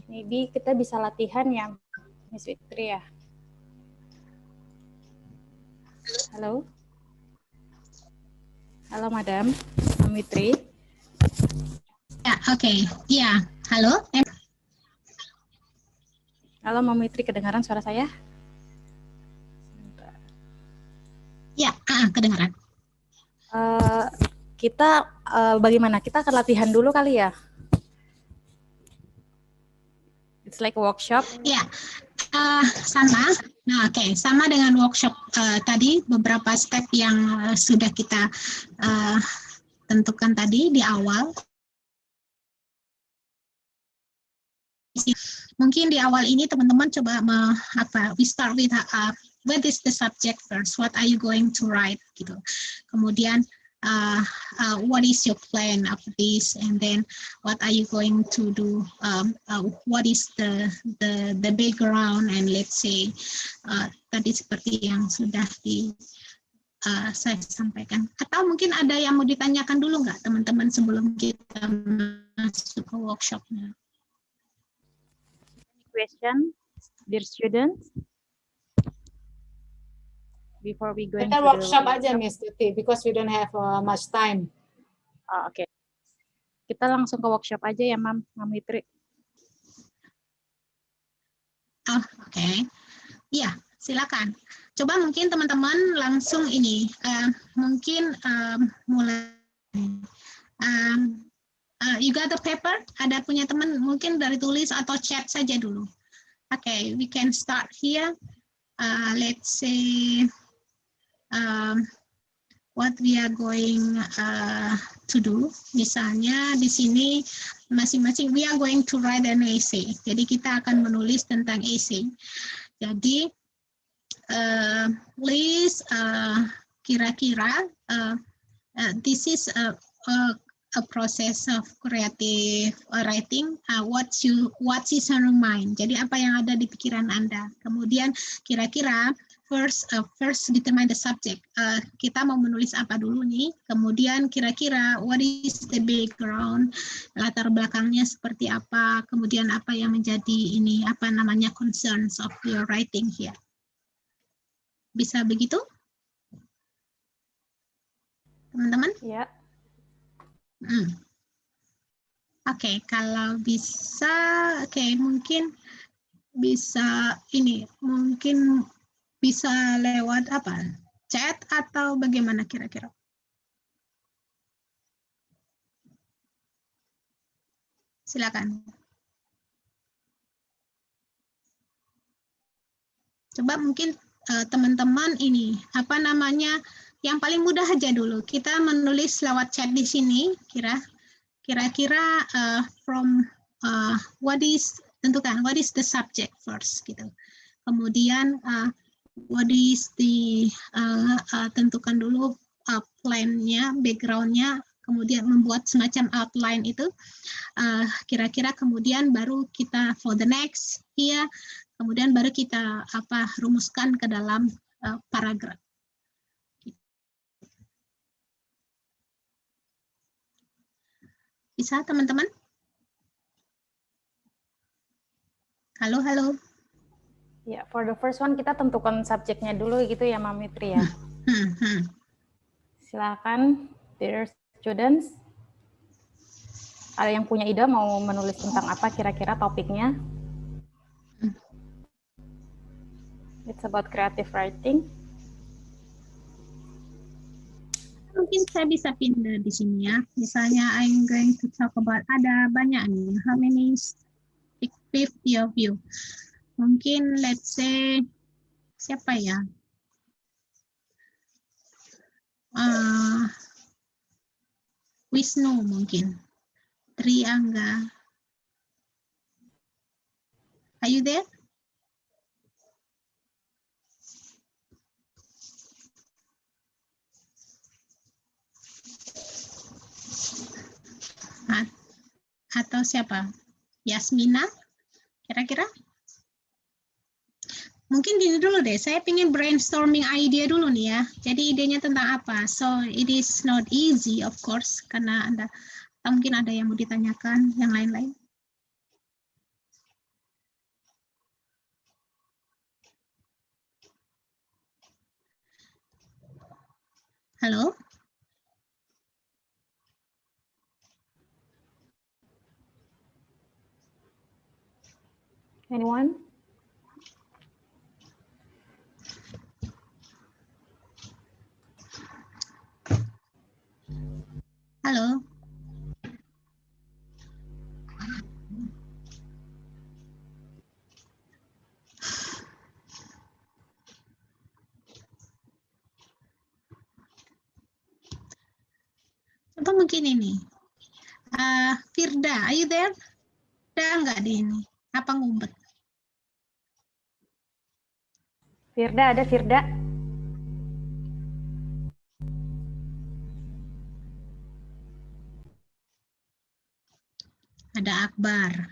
Maybe kita bisa latihan ya, Miss Witri ya. Halo? Halo, Madam Witri. Halo? Halo, Mam Witri, kedengaran suara saya? Kedengaran. kita bagaimana? Kita akan latihan dulu kali ya. It's like a workshop. Ya, sama. Nah, oke, sama dengan workshop tadi, beberapa step yang sudah kita tentukan tadi di awal. Mungkin di awal ini teman-teman coba we start with what is the subject first? What are you going to write? Gitu. Kemudian what is your plan after this? And then what are you going to do? What is the background? And let's say tadi seperti yang sudah saya sampaikan. Atau mungkin ada yang mau ditanyakan dulu nggak teman-teman sebelum kita masuk ke workshopnya? Question, dear students, before we go Kita into workshop the aja, Miss Tuti, because we don't have much time. Oke. Kita langsung ke workshop aja ya, Mam Mitri. Oke. Ya, silakan. Coba mungkin teman-teman langsung ini, mungkin mulai. You got the paper? Ada punya teman mungkin dari tulis atau chat saja dulu. Okay, we can start here. Let's say what we are going to do. Misalnya di sini masing-masing we are going to write an essay. Jadi kita akan menulis tentang essay. Jadi please kira-kira this is a process of creative writing. What is on your mind? Jadi apa yang ada di pikiran Anda. Kemudian kira-kira first determine the subject. Kita mau menulis apa dulu nih? Kemudian kira-kira what is the background? Latar belakangnya seperti apa? Kemudian apa yang menjadi ini apa namanya concerns of your writing here? Bisa begitu? Teman-teman? Ya. Oke, kalau bisa, mungkin bisa ini, mungkin bisa lewat apa? Chat atau bagaimana kira-kira? Silakan. Coba mungkin teman-teman ini, apa namanya, yang paling mudah aja dulu. Kita menulis lewat chat di sini, kira-kira from tentukan what is the subject first gitu. Kemudian what is the tentukan dulu plan-nya, background-nya, kemudian membuat semacam outline itu. Kira-kira kemudian baru kita for the next here, kemudian baru kita rumuskan ke dalam paragraf. Bisa teman-teman? Halo. Ya, for the first one kita tentukan subjeknya dulu gitu ya, Mam Mitri ya. Silakan, dear students. Ada yang punya ide mau menulis tentang apa kira-kira topiknya? It's about creative writing. Mungkin saya bisa pindah di sini ya. Misalnya I'm going to talk about, ada banyak nih. How many 50 of you? Mungkin let's say siapa ya? Wisnu mungkin. Triangga. Are you there? Atau siapa? Yasmina? Kira-kira? Mungkin gini dulu deh, saya pengen brainstorming idea dulu nih ya. Jadi idenya tentang apa? So it is not easy of course, karena mungkin ada yang mau ditanyakan, yang lain-lain. Halo? Anyone? mungkin ini. Firda, are you there? Ada nggak di ini? Apa ngumpet? Firda, ada Firda? Ada Akbar.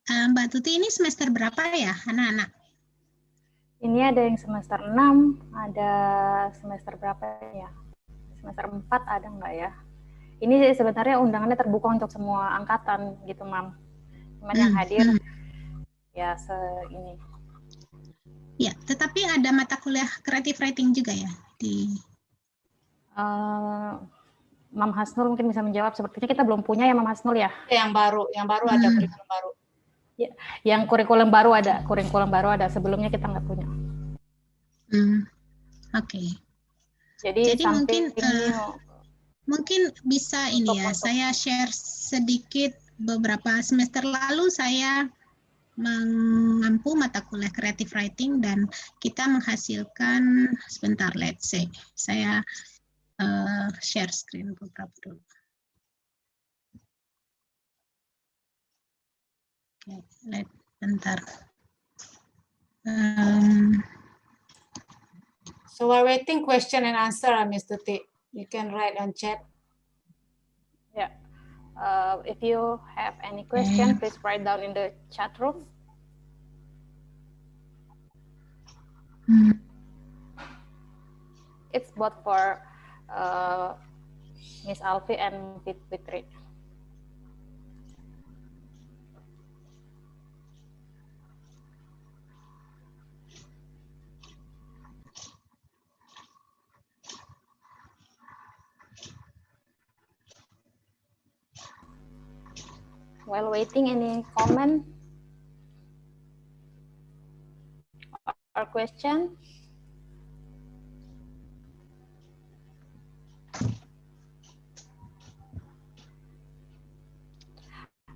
Mbak Tuti ini semester berapa ya anak-anak? Ini ada yang semester 6, ada semester berapa ya? Semester 4 ada nggak ya? Ini sebenarnya undangannya terbuka untuk semua angkatan gitu, Mam. Cuman yang hadir ya ini. Ya, tetapi ada mata kuliah creative writing juga ya di Mam Hasnul mungkin bisa menjawab. Sepertinya kita belum punya ya, Mam Hasnul ya? Yang baru ada kurikulum baru. Ya, yang kurikulum baru ada. Sebelumnya kita nggak punya. Oke. Jadi mungkin bisa ini ya, saya share sedikit. Beberapa semester lalu saya mengampu mata kuliah creative writing dan kita menghasilkan, sebentar, let's say, saya share screen beberapa dulu. Oke, bentar. So we're waiting question and answer, Ms. Tuti. You can write on chat. Yeah. If you have any question, please write down in the chat room. It's both for Miss Alfi and Fitri. While waiting, any comment or question?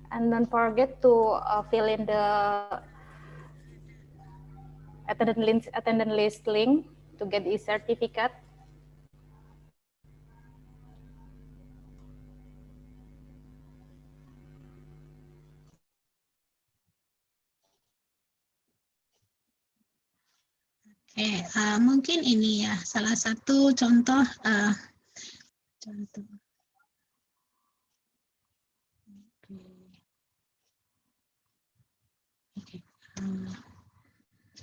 And don't forget to fill in the attendance list link to get the certificate. Oke, mungkin ini ya salah satu contoh.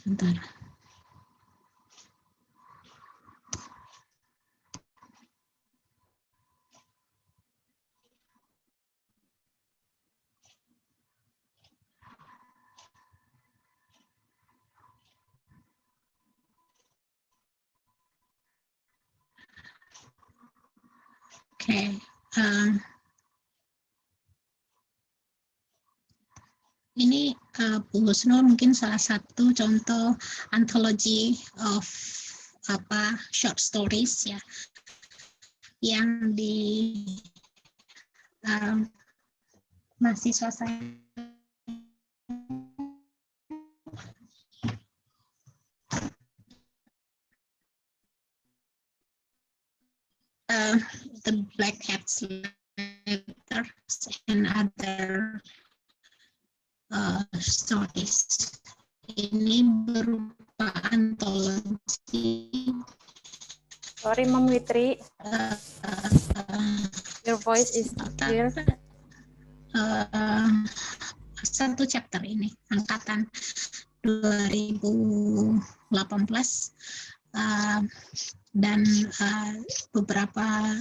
Bentar. Oke, ini Bu Husnul mungkin salah satu contoh anthology of short stories ya yang di mahasiswa saya the Black Hats Letters and other stories. Ini berupa antologi. Sorry, Mom Witri. Your voice is clear. Satu chapter ini, angkatan 2018. Dan beberapa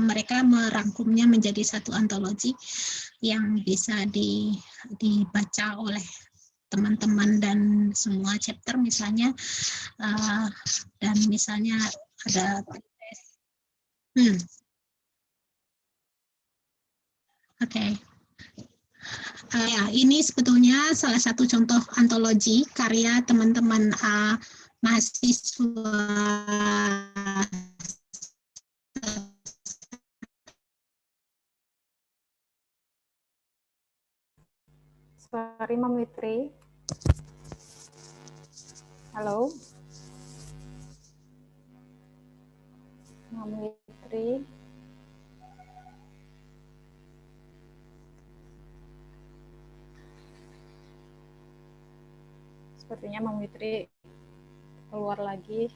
mereka merangkumnya menjadi satu antologi yang bisa dibaca oleh teman-teman dan semua chapter misalnya, dan misalnya ada Oke. Ya, ini sebetulnya salah satu contoh antologi karya teman-teman mahasiswa Sorry, Mom Witri. Halo. Ma'am Witri. Sepertinya Ma'am Witri keluar lagi.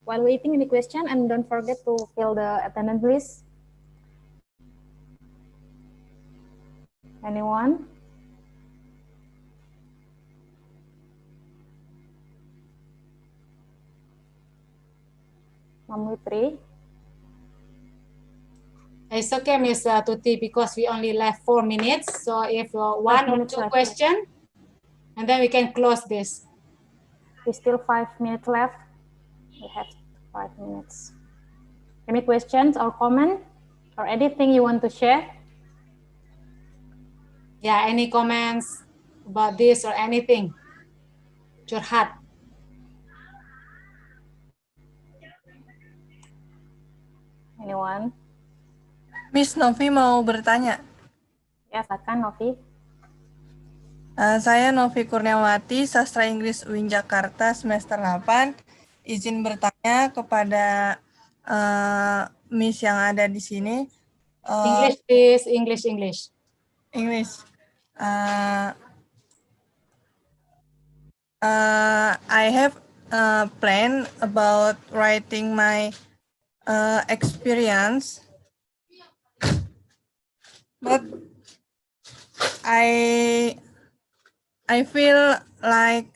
While waiting any question, and don't forget to fill the attendance list. Anyone? Ma'am Witri? It's okay, Miss Tuti, because we only left 4 minutes. So if one or two questions, and then we can close this. We still 5 minutes left. We have 5 minutes. Any questions or comment or anything you want to share? Yeah, any comments about this or anything? Curhat. Anyone? Miss Novi mau bertanya. Ya, silakan Novi. Saya Novi Kurniawati, Sastra Inggris UIN Jakarta semester 8. Izin bertanya kepada Miss yang ada di sini. English please, English. English. I have a plan about writing my experience, but I feel like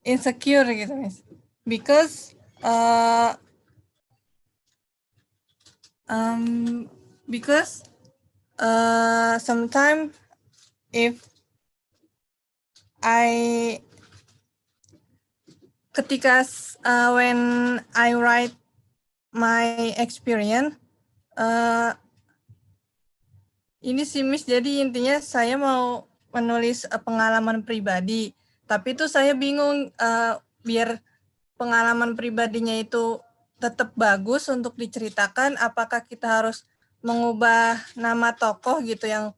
insecure gitu, Miss, because sometimes if when I write my experience, ini sih Miss, jadi intinya saya mau menulis pengalaman pribadi, tapi itu saya bingung biar pengalaman pribadinya itu tetap bagus untuk diceritakan, apakah kita harus mengubah nama tokoh gitu yang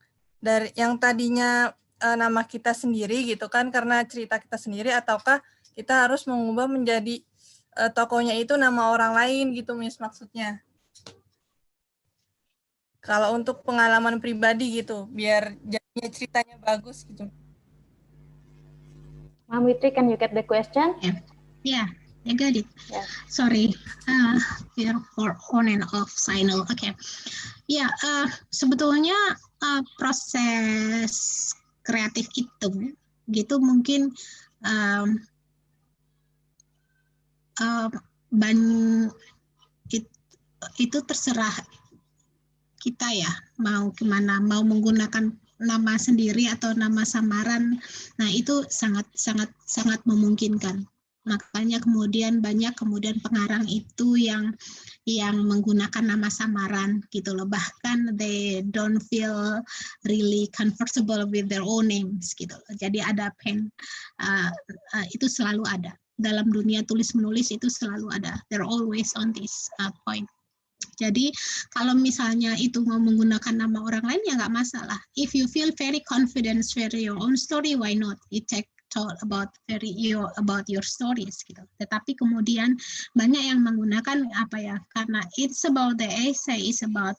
tadinya nama kita sendiri gitu kan karena cerita kita sendiri, ataukah kita harus mengubah menjadi tokohnya itu nama orang lain gitu, Miss, maksudnya. Kalau untuk pengalaman pribadi gitu, biar jadinya ceritanya bagus gitu. Ma'am Witri, can you get the question? Yeah, I got it. Yeah. Sorry, here for on and off signal. Okay. Ya, sebetulnya proses kreatif itu gitu mungkin itu terserah kita ya, mau gimana, mau menggunakan nama sendiri atau nama samaran. Nah, itu sangat memungkinkan. Makanya kemudian banyak pengarang itu yang menggunakan nama samaran gitu loh. Bahkan they don't feel really comfortable with their own names gitu loh. Jadi ada pen, itu selalu ada. Dalam dunia tulis menulis itu selalu ada. They're always on this point. Jadi kalau misalnya itu mau menggunakan nama orang lain ya nggak masalah. If you feel very confident share your own story, why not? You talk about your stories gitu. Tetapi kemudian banyak yang menggunakan karena it's about the essay, it's about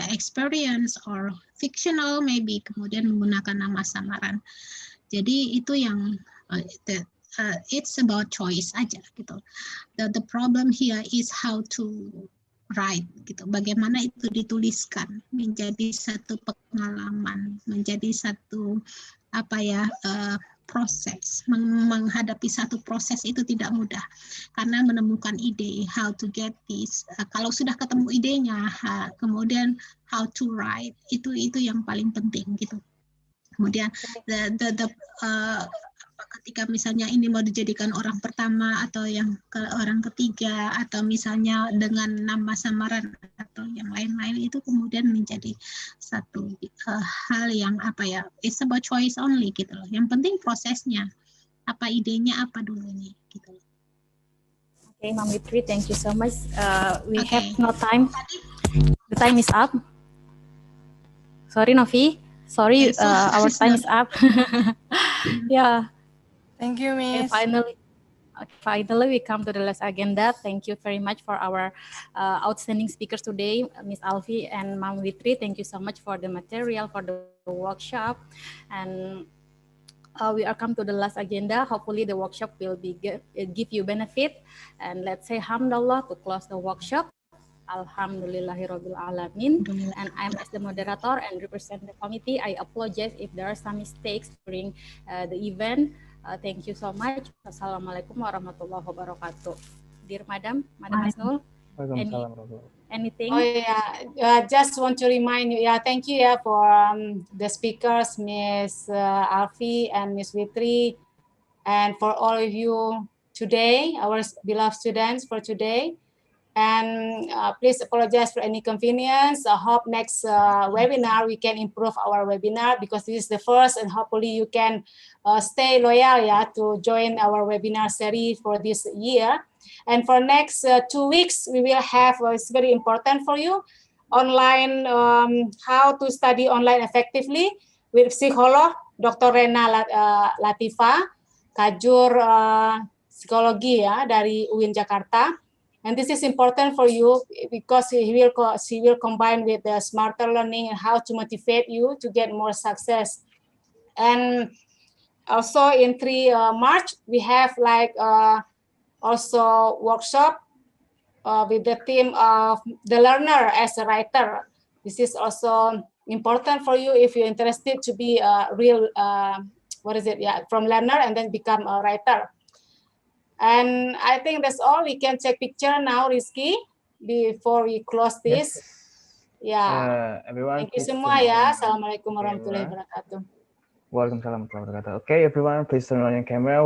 experience or fictional maybe, kemudian menggunakan nama samaran. Jadi itu yang it's about choice aja gitu. The problem here is how to write gitu. Bagaimana itu dituliskan menjadi satu pengalaman, menjadi satu proses. Menghadapi satu proses itu tidak mudah karena menemukan ide, how to get this. Kalau sudah ketemu idenya, kemudian how to write itu yang paling penting gitu. Kemudian ketika misalnya ini mau dijadikan orang pertama atau orang ketiga atau misalnya dengan nama samaran atau yang lain-lain, itu kemudian menjadi satu hal yang it's about choice only gitu loh. Yang penting prosesnya, apa idenya apa dulu nih gitu loh. Okay, Ma'am Witri, thank you so much. We have no time. The time is up. Sorry, Novi. Sorry, our time is up. Yeah. Thank you, Okay, Miss. finally, we come to the last agenda. Thank you very much for our outstanding speakers today, Miss Alfi and Mam Witri. Thank you so much for the material, for the workshop. And we are come to the last agenda. Hopefully the workshop will be give you benefit. And let's say Alhamdulillah to close the workshop. Alhamdulillahirabbil alamin. And I'm as the moderator and represent the committee. I apologize if there are some mistakes during the event. Thank you so much. Assalamualaikum warahmatullahi wabarakatuh. Dear Madam Hasnul, anything? Oh yeah, just want to remind you. Yeah, thank you for the speakers, Miss Alfi and Miss Witri, and for all of you today, our beloved students for today. And please apologize for any inconvenience. I hope next webinar we can improve our webinar because this is the first, and hopefully you can stay loyal to join our webinar series for this year. And for next 2 weeks, we will have, it's very important for you, online, how to study online effectively with psycholog Dr. Rena Latifa, Kajur Psikologi dari UIN Jakarta. And this is important for you because she will combine with the smarter learning and how to motivate you to get more success. And also in 3 March, we have like also workshop with the theme of the learner as a writer. This is also important for you if you're interested to be a real, from learner and then become a writer. And I think that's all. We can take picture now, Rizky, before we close this. Yes. Everyone, thank you semua ya. Assalamualaikum warahmatullahi wabarakatuh. Waalaikumsalam warahmatullahi wabarakatuh. Okay, everyone, please turn on your camera.